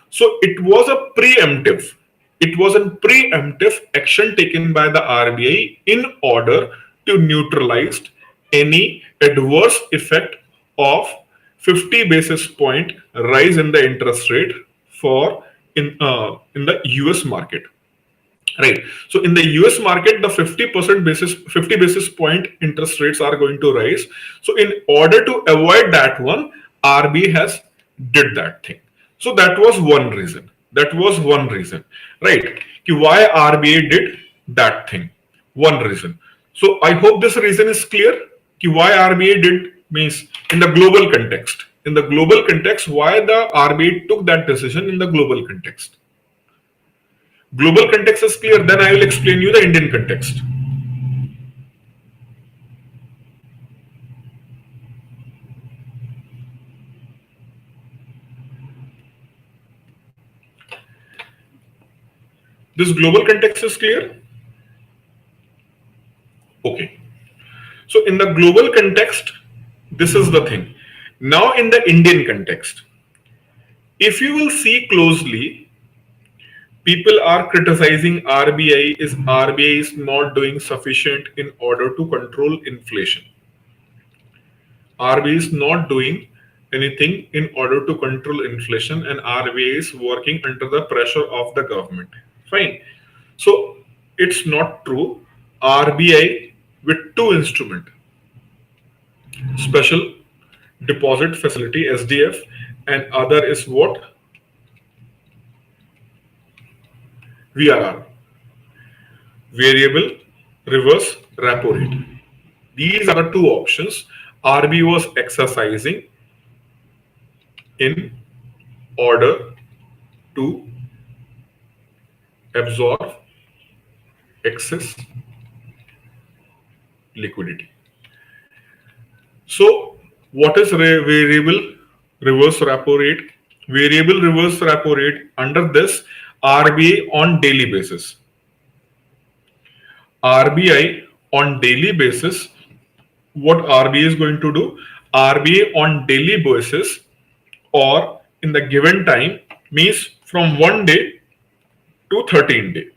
So it was a preemptive. It was a preemptive action taken by the RBI in order to neutralize any adverse effect of 50 basis point rise in the interest rate for in the US market. Right. So in the US market, the 50 basis point interest rates are going to rise. So in order to avoid that one, RBI has did that thing. So that was one reason. That was one reason. Right. Why RBI did that thing. One reason. So I hope this reason is clear. Why RBI did means in the global context. In the global context, why the RBI took that decision in the global context. Global context is clear, then I will explain you the Indian context. This global context is clear? Okay. So in the global context, this is the thing. Now in the Indian context, if you will see closely, people are criticizing RBI is not doing sufficient in order to control inflation. RBI is not doing anything in order to control inflation, and RBI is working under the pressure of the government. Fine. So it's not true. RBI with two instruments, special deposit facility SDF, and other is what? VRR, variable reverse repo rate. These are the two options RBI was exercising in order to absorb excess liquidity. So what is variable reverse repo rate? Variable reverse repo rate, under this RBI on daily basis. RBI on daily basis, what RBI is going to do? RBI on daily basis or in the given time means from 1 day to 13 days.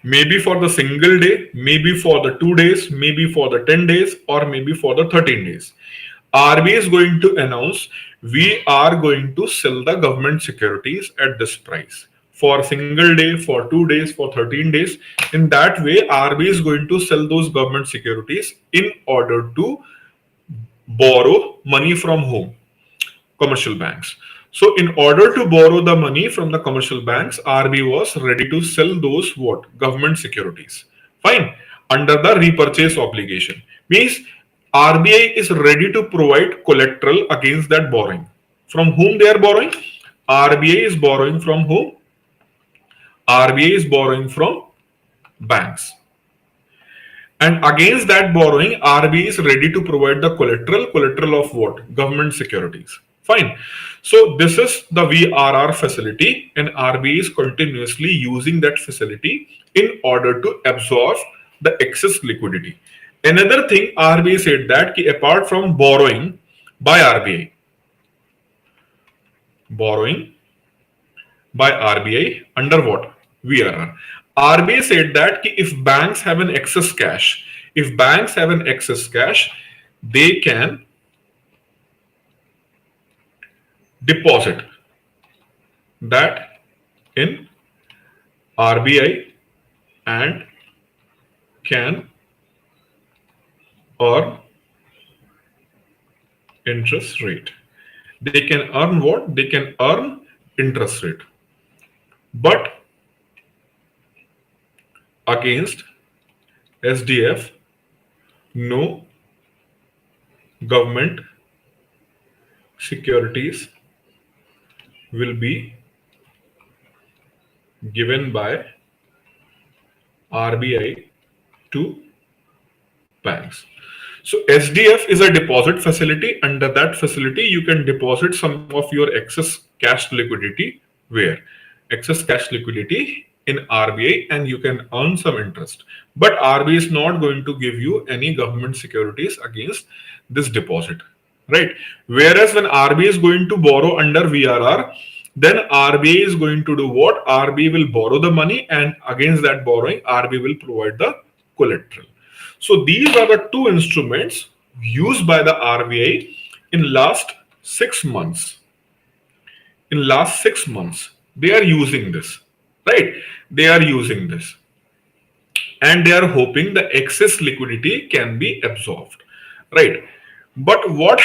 Maybe for the single day, maybe for the 2 days, maybe for the 10 days, or maybe for the 13 days. RBI is going to announce we are going to sell the government securities at this price for single day, for 2 days, for 13 days. In that way, RBI is going to sell those government securities in order to borrow money from whom? Commercial banks. So in order to borrow the money from the commercial banks, RBI was ready to sell those what? Government securities. Fine. Under the repurchase obligation. Means RBI is ready to provide collateral against that borrowing. From whom they are borrowing? RBI is borrowing from whom? RBI is borrowing from banks. And against that borrowing, RBI is ready to provide the collateral of what? Government securities. Fine. So this is the VRR facility, and RBI is continuously using that facility in order to absorb the excess liquidity. Another thing, RBI said that apart from borrowing by RBI, under what? VRR. RBI said that if banks have an excess cash, they can deposit that in RBI and can earn interest rate. They can earn what? They can earn interest rate. But against SDF, no government securities will be given by RBI to banks. So SDF is a deposit facility. Under that facility, you can deposit some of your excess cash liquidity. Where? Excess cash liquidity in RBI, and you can earn some interest. But RBI is not going to give you any government securities against this deposit. right? Whereas when RBI is going to borrow under VRR, then RBI is going to do what? RBI will borrow the money, and against that borrowing, RBI will provide the collateral. So these are the two instruments used by the RBI in last 6 months. In last 6 months, they are using this, right? They are using this, and they are hoping the excess liquidity can be absorbed, right? But what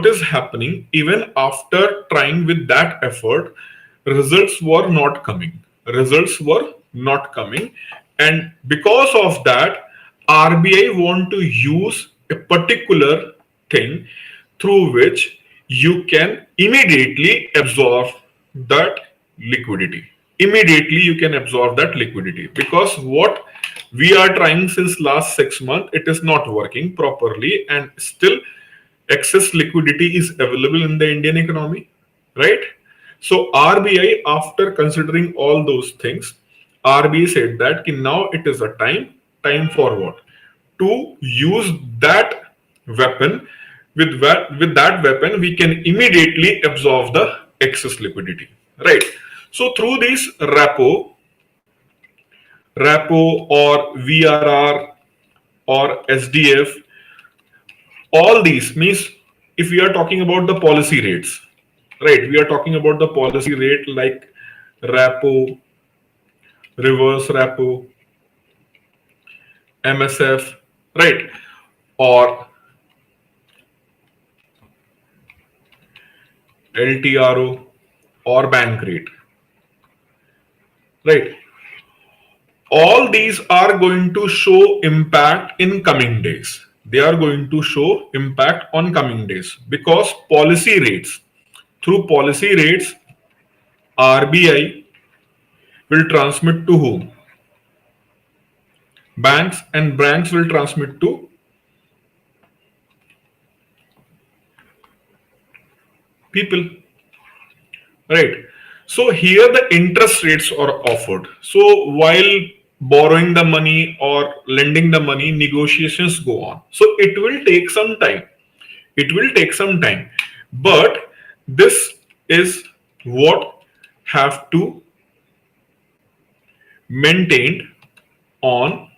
is happening even after trying with that effort, results were not coming. Results were not coming. And because of that, RBI want to use a particular thing through which you can immediately absorb that liquidity. Immediately you can absorb that liquidity, because what we are trying since last 6 months, it is not working properly, and still excess liquidity is available in the Indian economy, right? So RBI, after considering all those things, RBI said that now it is a time for what? To use that weapon. With that weapon, we can immediately absorb the excess liquidity, right? So through this repo or VRR or SDF, all these means, if we are talking about the policy rates, right? We are talking about the policy rate like repo, reverse repo, MSF, right? Or LTRO or bank rate, right? All these are going to show impact in coming days. They are going to show impact on coming days, because policy rates, through policy rates, RBI will transmit to whom? Banks, and banks will transmit to people, right? So here the interest rates are offered. So while borrowing the money or lending the money, negotiations go on. So it will take some time. It will take some time. But this is what have to maintained on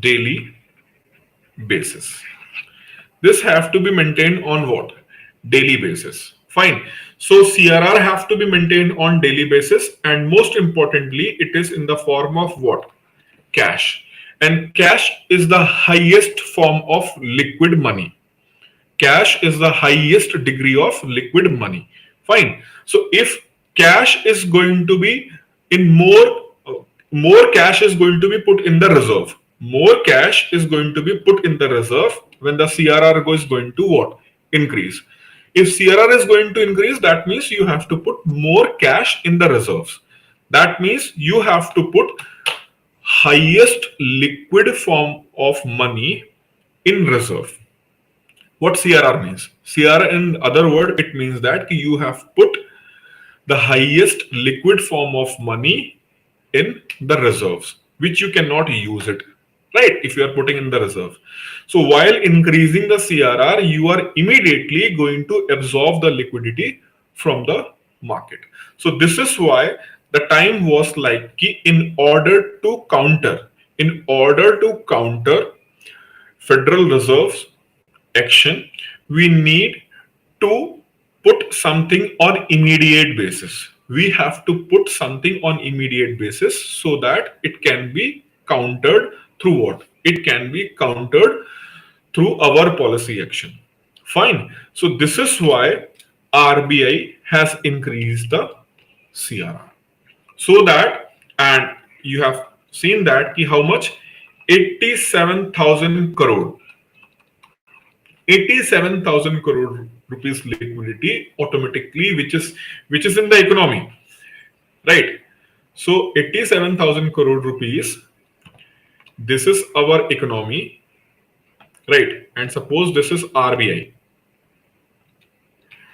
daily basis. This have to be maintained on what? Daily basis. Fine. So CRR have to be maintained on daily basis, and most importantly, it is in the form of what? Cash. And cash is the highest form of liquid money. Cash is the highest degree of liquid money. Fine. So if cash is going to be in more cash is going to be put in the reserve. More cash is going to be put in the reserve when the CRR is going to what? Increase. If CRR is going to increase, that means you have to put more cash in the reserves. That means you have to put highest liquid form of money in reserve. What CRR means? CRR, in other word, it means that you have put the highest liquid form of money in the reserves, which you cannot use it, right? If you are putting in the reserve. So while increasing the CRR, you are immediately going to absorb the liquidity from the market. So this is why the time was like in order to counter Federal Reserve's action, we need to put something on immediate basis. We have to put something on immediate basis so that it can be countered through what? It can be countered through our policy action. Fine. So this is why RBI has increased the CRR. So that, and you have seen that how much? 87,000 crore. 87,000 crore rupees liquidity automatically, which is in the economy, right? So 87,000 crore rupees, this is our economy, right? And suppose this is RBI.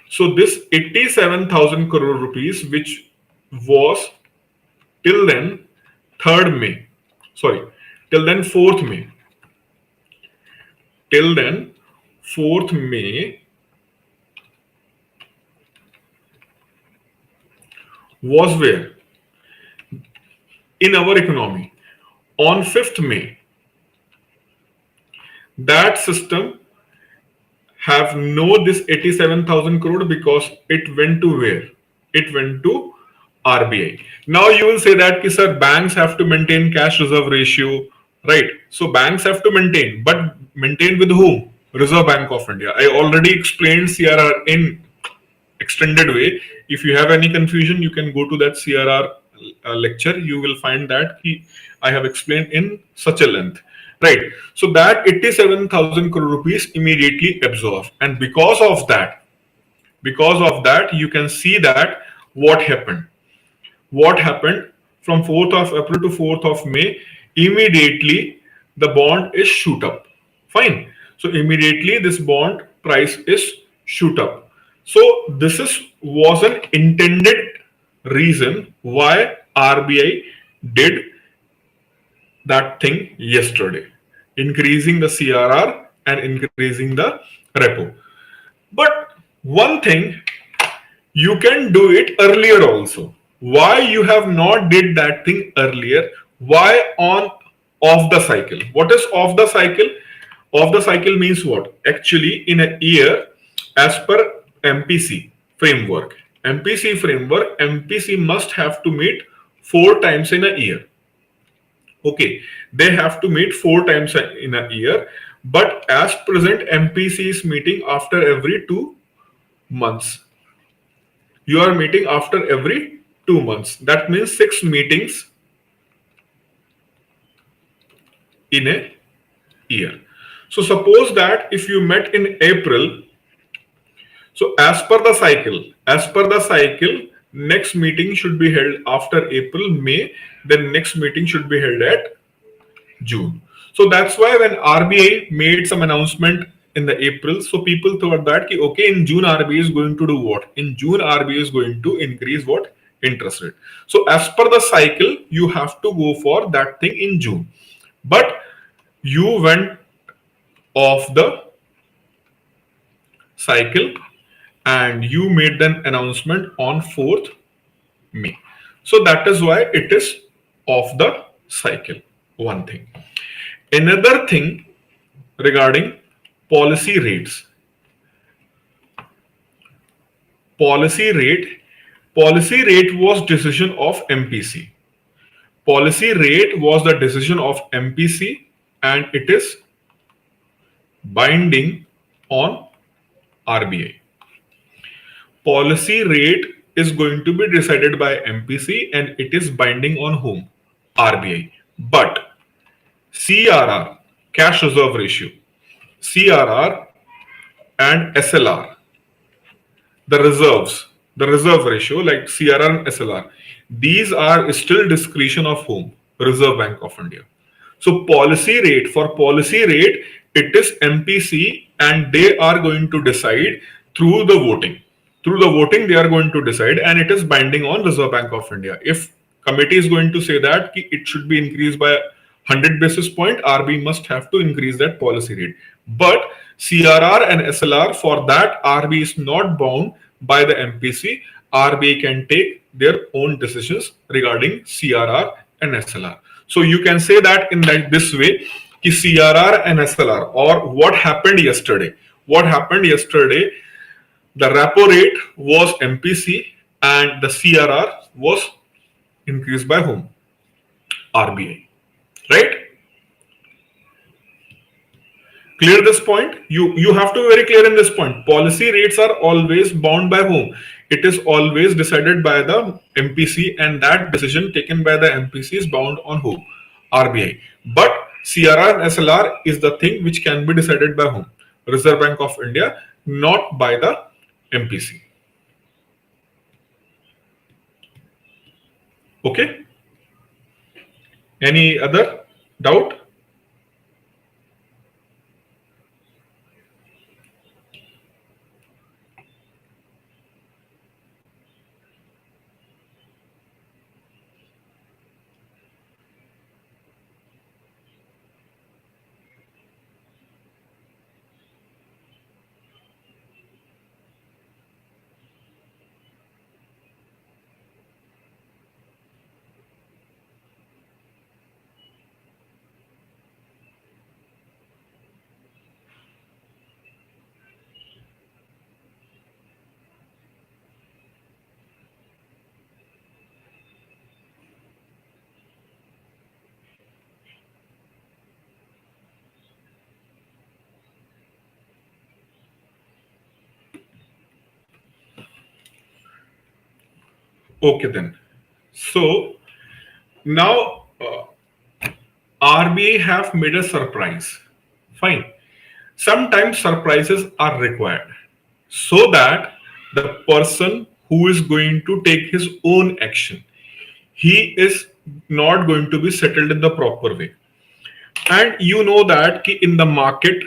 So this 87,000 crore rupees, which was till then 3rd May, sorry, till then 4th May, till then 4th May was where? In our economy. On 5th May, that system have no this 87,000 crore because it went to where? It went to RBI. Now you will say that ki, sir, banks have to maintain cash reserve ratio, right? So banks have to maintain, but maintain with whom? Reserve Bank of India. I already explained CRR in extended way. If you have any confusion, you can go to that CRR lecture. You will find that I have explained in such a length, right? So that 87,000 crore rupees immediately absorbed, and because of that, you can see that what happened. What happened from 4th of April to 4th of May? Immediately the bond is shoot up. Fine. So immediately this bond price is shoot up. So this is was an intended reason why RBI did that thing yesterday, increasing the CRR and increasing the repo. But one thing, you can do it earlier also. Why you have not did that thing earlier? Why on off the cycle? What is off the cycle? Off the cycle means what? Actually, in a year, as per MPC framework, MPC must have to meet 4 times in a year. Okay, they have to meet 4 times in a year, but as present, MPC is meeting after every 2 months. You are meeting after every 2 months. That means 6 meetings in a year. So suppose that if you met in April, so as per the cycle, next meeting should be held after April, May, then next meeting should be held at June. So that's why when RBI made some announcement in the April, so people thought that okay, in June RBI is going to do what? In June RBI is going to increase what? Interest rate. So as per the cycle, you have to go for that thing in June. But you went off the cycle and you made an announcement on 4th May. So that is why it is off the cycle. One thing. Another thing regarding policy rates. Policy rate was decision of MPC. Policy rate was the decision of MPC and it is binding on RBI. Policy rate is going to be decided by MPC and it is binding on whom? RBI. But CRR, cash reserve ratio, CRR and SLR, the reserve ratio like CRR and SLR, these are still discretion of whom? Reserve Bank of India. So for policy rate, it is MPC and they are going to decide through the voting. Through the voting, they are going to decide and it is binding on Reserve Bank of India. If committee is going to say that it should be increased by 100 basis point, RBI must have to increase that policy rate. But CRR and SLR, for that RBI is not bound by the MPC. RBI can take their own decisions regarding CRR and SLR. So you can say that in this way, ki CRR and SLR, or what happened yesterday. What happened yesterday, the repo rate was MPC and the CRR was increased by whom? RBI. Right? Clear this point? You have to be very clear in this point. Policy rates are always bound by whom? It is always decided by the MPC and that decision taken by the MPC is bound on who? RBI. But CRR and SLR is the thing which can be decided by whom? Reserve Bank of India, not by the MPC. Okay? Any other doubt? Okay then. So now RBI have made a surprise. Fine. Sometimes surprises are required so that the person who is going to take his own action, he is not going to be settled in the proper way. And you know that ki in the market,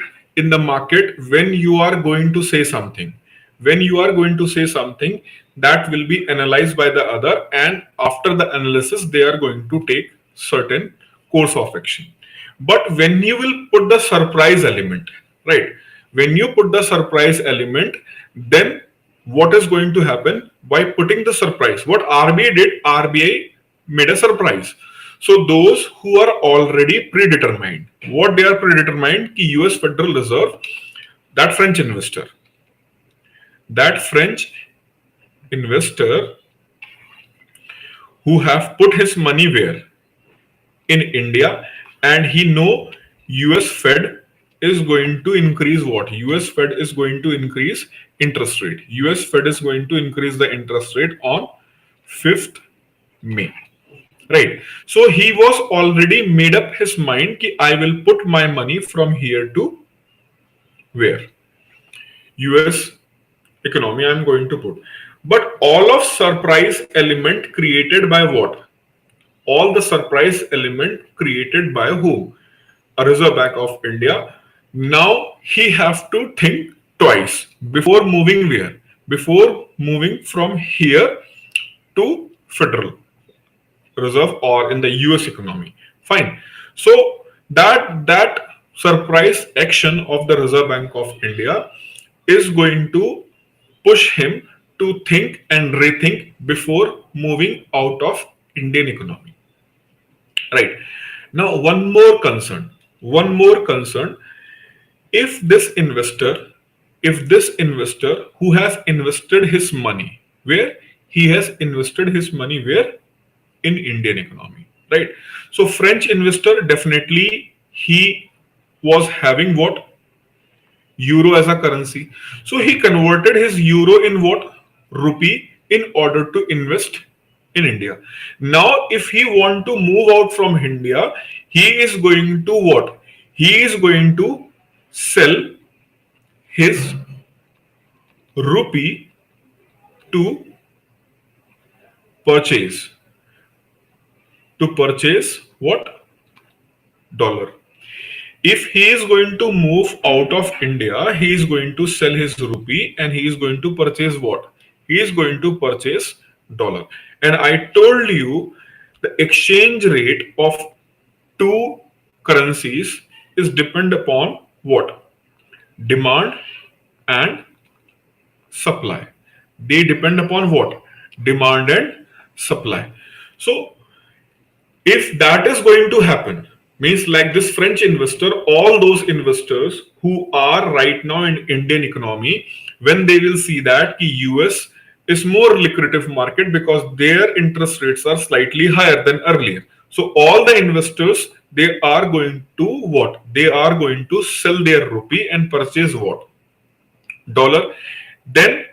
when you are going to say something, that will be analyzed by the other, and after the analysis they are going to take certain course of action. But when you will put the surprise element, right, when you put the surprise element, then what is going to happen? By putting the surprise, what RBI did, RBI made a surprise. So those who are already predetermined, what they are predetermined, ki US Federal Reserve, that French investor, that French investor who have put his money where? In India, and he know US Fed is going to increase what? US Fed is going to increase interest rate. US Fed is going to increase the interest rate on 5th May. Right. So he was already made up his mind ki I will put my money from here to where? US economy I am going to put. But all of surprise element created by what? All the surprise element created by whom? A Reserve Bank of India. Now he have to think twice before moving where? Before moving from here to Federal Reserve or in the US economy. Fine. So that surprise action of the Reserve Bank of India is going to push him to think and rethink before moving out of Indian economy. Right. Now one more concern, if this investor who has invested his money where? He has invested his money where? In Indian economy, right? So French investor, definitely he was having what? Euro as a currency. So he converted his euro in what? Rupee, in order to invest in India. Now if he want to move out from India, he is going to what? He is going to sell his rupee to purchase what? Dollar. If he is going to move out of India, he is going to sell his rupee and he is going to purchase what? He is going to purchase dollar. And I told you the exchange rate of two currencies is depend upon what? Demand and supply. They depend upon what? Demand and supply. So if that is going to happen, means like this French investor, all those investors who are right now in Indian economy, when they will see that the US is more lucrative market because their interest rates are slightly higher than earlier. So all the investors, they are going to what? They are going to sell their rupee and purchase what? Dollar. Then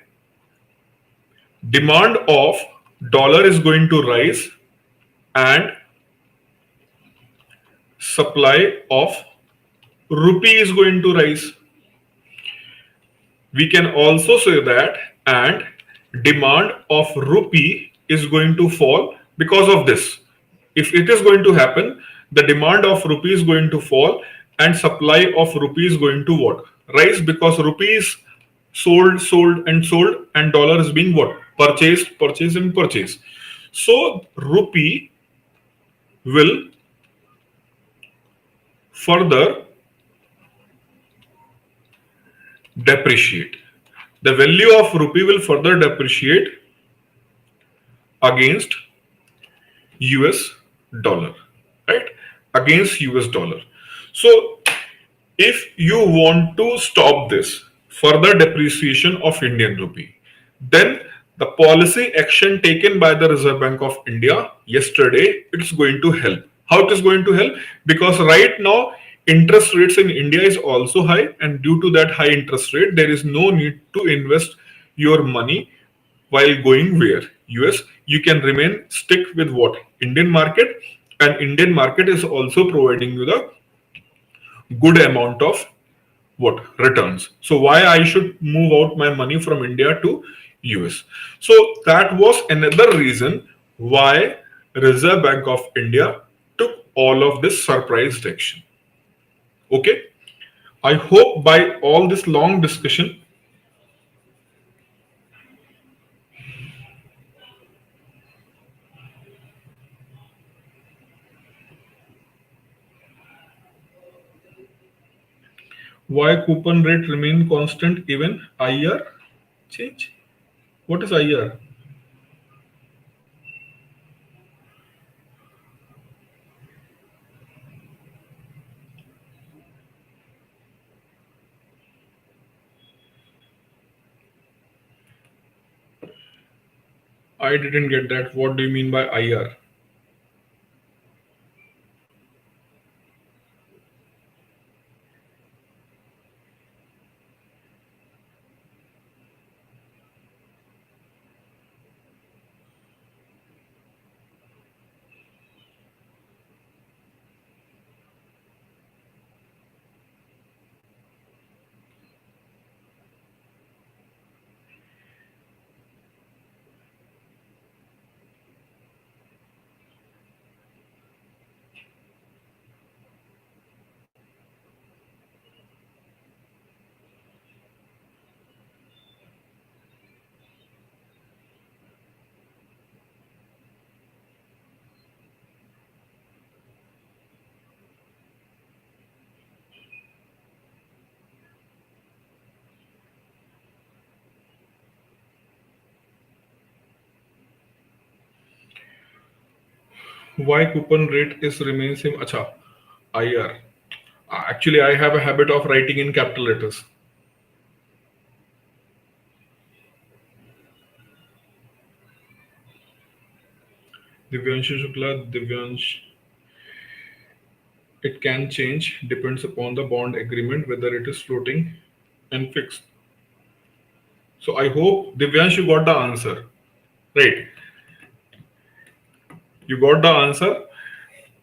demand of dollar is going to rise and supply of rupee is going to rise. We can also say that, and demand of rupee is going to fall because of this. If it is going to happen, the demand of rupee is going to fall and supply of rupee is going to what? Rise, because rupee is sold, and dollar is being what? Purchased and purchased. So rupee will further depreciate. The value of rupee will further depreciate against US dollar, right? Against US dollar. So if you want to stop this further depreciation of Indian rupee, then the policy action taken by the Reserve Bank of India yesterday, it's going to help. How it is going to help? Because right now interest rates in India is also high, and due to that high interest rate, there is no need to invest your money while going where? US. you can remain stick with what? Indian market, and Indian market is also providing you the good amount of what? Returns. So why I should move out my money from India to US? So that was another reason why Reserve Bank of India took all of this surprise action. Okay. I hope by all this long discussion, why coupon rate remain constant even IR change? What is IR? I didn't get that. What do you mean by IR? Why coupon rate is remain same? Acha, IR. Actually, I have a habit of writing in capital letters. Divyansh Shukla, Divyansh. It can change, depends upon the bond agreement, whether it is floating and fixed. So I hope Divyansh you got the answer. Right. You got the answer.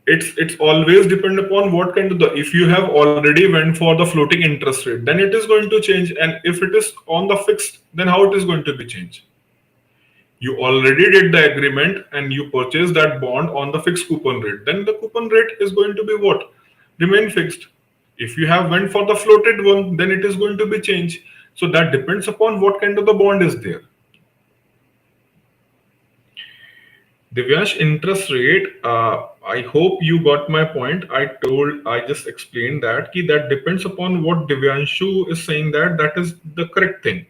It's always depend upon what kind of the, if you have already went for the floating interest rate, then it is going to change. And if it is on the fixed, then how it is going to be changed? You already did the agreement and you purchased that bond on the fixed coupon rate, then the coupon rate is going to be what? Remain fixed. If you have went for the floated one, then it is going to be changed. So that depends upon what kind of the bond is there. Divyansh, interest rate, I hope you got my point. I just explained that that depends upon what Divyanshu is saying, that is the correct thing.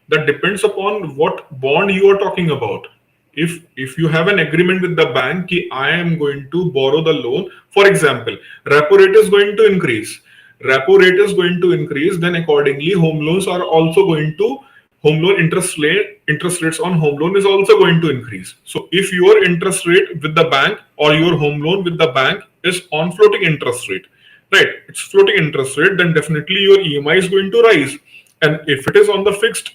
That depends upon what bond you are talking about. If you have an agreement with the bank ki I am going to borrow the loan, for example, repo rate is going to increase. Repo rate is going to increase, then accordingly home loans are also going to, home loan interest rates on home loan is also going to increase. So if your interest rate with the bank or your home loan with the bank is on floating interest rate, right? It's floating interest rate, then definitely your EMI is going to rise. And if it is on the fixed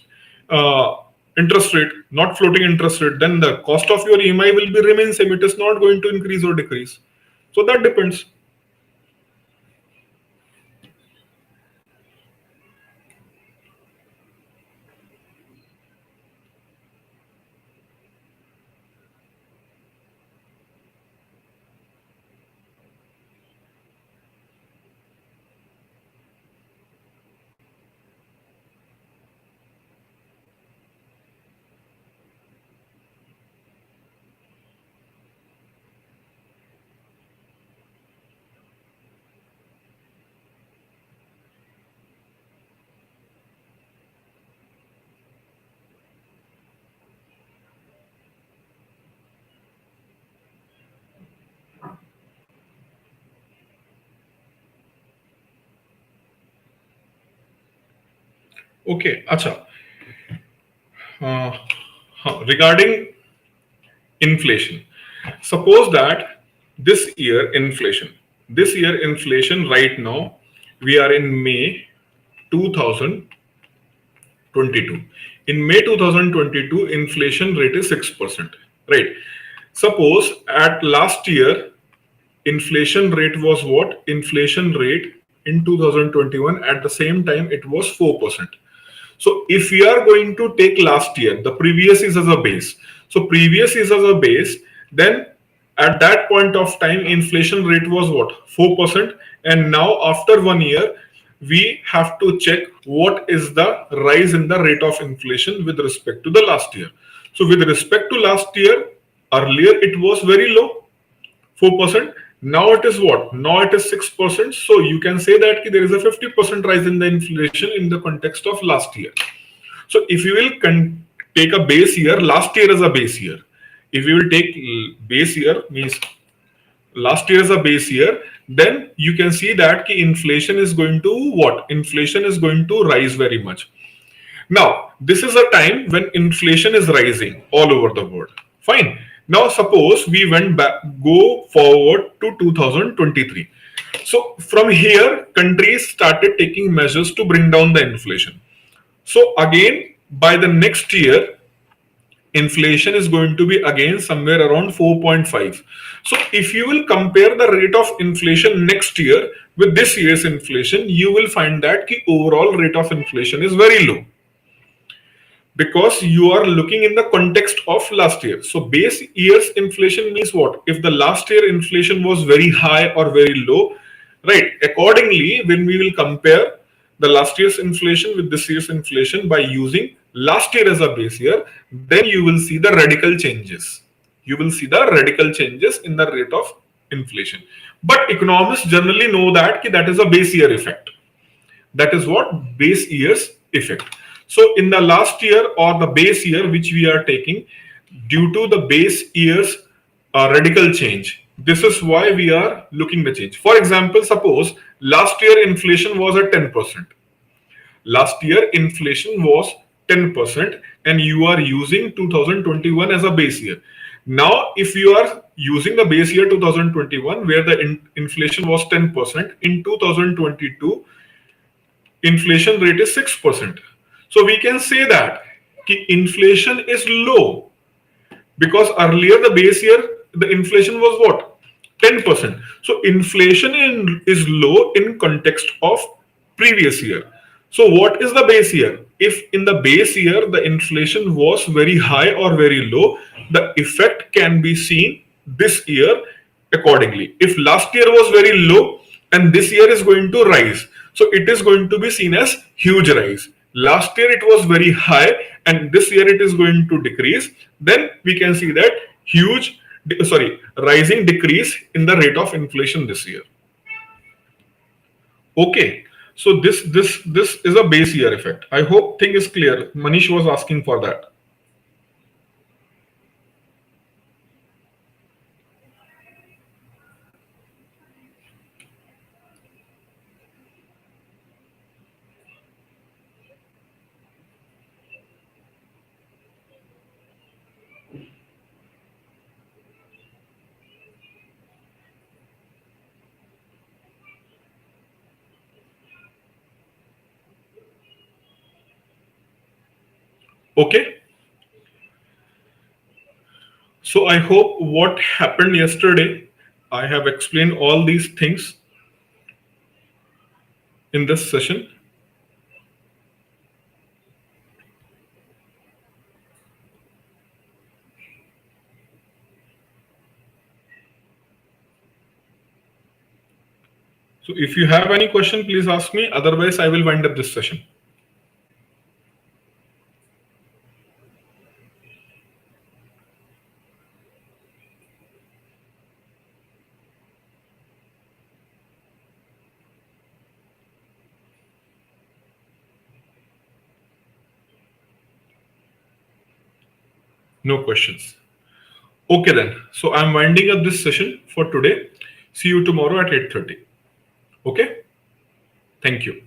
interest rate, not floating interest rate, then the cost of your EMI will be remain same. It is not going to increase or decrease. So that depends. Okay, acha. Regarding inflation, suppose that this year inflation right now, we are in May 2022. In May 2022, inflation rate is 6%. right? Suppose at last year, inflation rate was what? Inflation rate in 2021 at the same time it was 4%. So if we are going to take last year, the previous is as a base. So previous is as a base, then at that point of time, inflation rate was what? 4%. And now after 1 year, we have to check what is the rise in the rate of inflation with respect to the last year. So with respect to last year, earlier it was very low, 4%. Now it is what? Now it is 6%. So you can say that there is a 50% rise in the inflation in the context of last year. So if you will take a base year, last year as a base year. If you will take base year, means last year as a base year, then you can see that inflation is going to what? Inflation is going to rise very much. Now, this is a time when inflation is rising all over the world. Fine. Now, suppose we went back, go forward to 2023. So, from here, countries started taking measures to bring down the inflation. So, again, by the next year, inflation is going to be again somewhere around 4.5. So, if you will compare the rate of inflation next year with this year's inflation, you will find that the overall rate of inflation is very low, because you are looking in the context of last year. So base year's inflation means what? If the last year inflation was very high or very low, right? Accordingly, when we will compare the last year's inflation with this year's inflation by using last year as a base year, then you will see the radical changes. You will see the radical changes in the rate of inflation. But economists generally know that that is a base year effect. That is what? Base year's effect. So in the last year or the base year which we are taking, due to the base year's radical change, this is why we are looking the change. For example, suppose last year inflation was at 10%. Last year inflation was 10% and you are using 2021 as a base year. Now, if you are using the base year 2021 where the inflation was 10%, in 2022 inflation rate is 6%. So we can say that inflation is low because earlier the base year the inflation was what? 10%. So inflation is low in context of previous year. So what is the base year? If in the base year the inflation was very high or very low, the effect can be seen this year accordingly. If last year was very low and this year is going to rise, so it is going to be seen as huge rise. Last year it was very high and this year it is going to decrease. Then we can see that rising decrease in the rate of inflation this year. Okay, so this is a base year effect. I hope thing is clear. Manish was asking for that. Okay. So I hope what happened yesterday, I have explained all these things in this session. So if you have any question, please ask me. Otherwise, I will wind up this session. No questions. Okay then. So I'm winding up this session for today. See you tomorrow at 8:30. Okay. Thank you.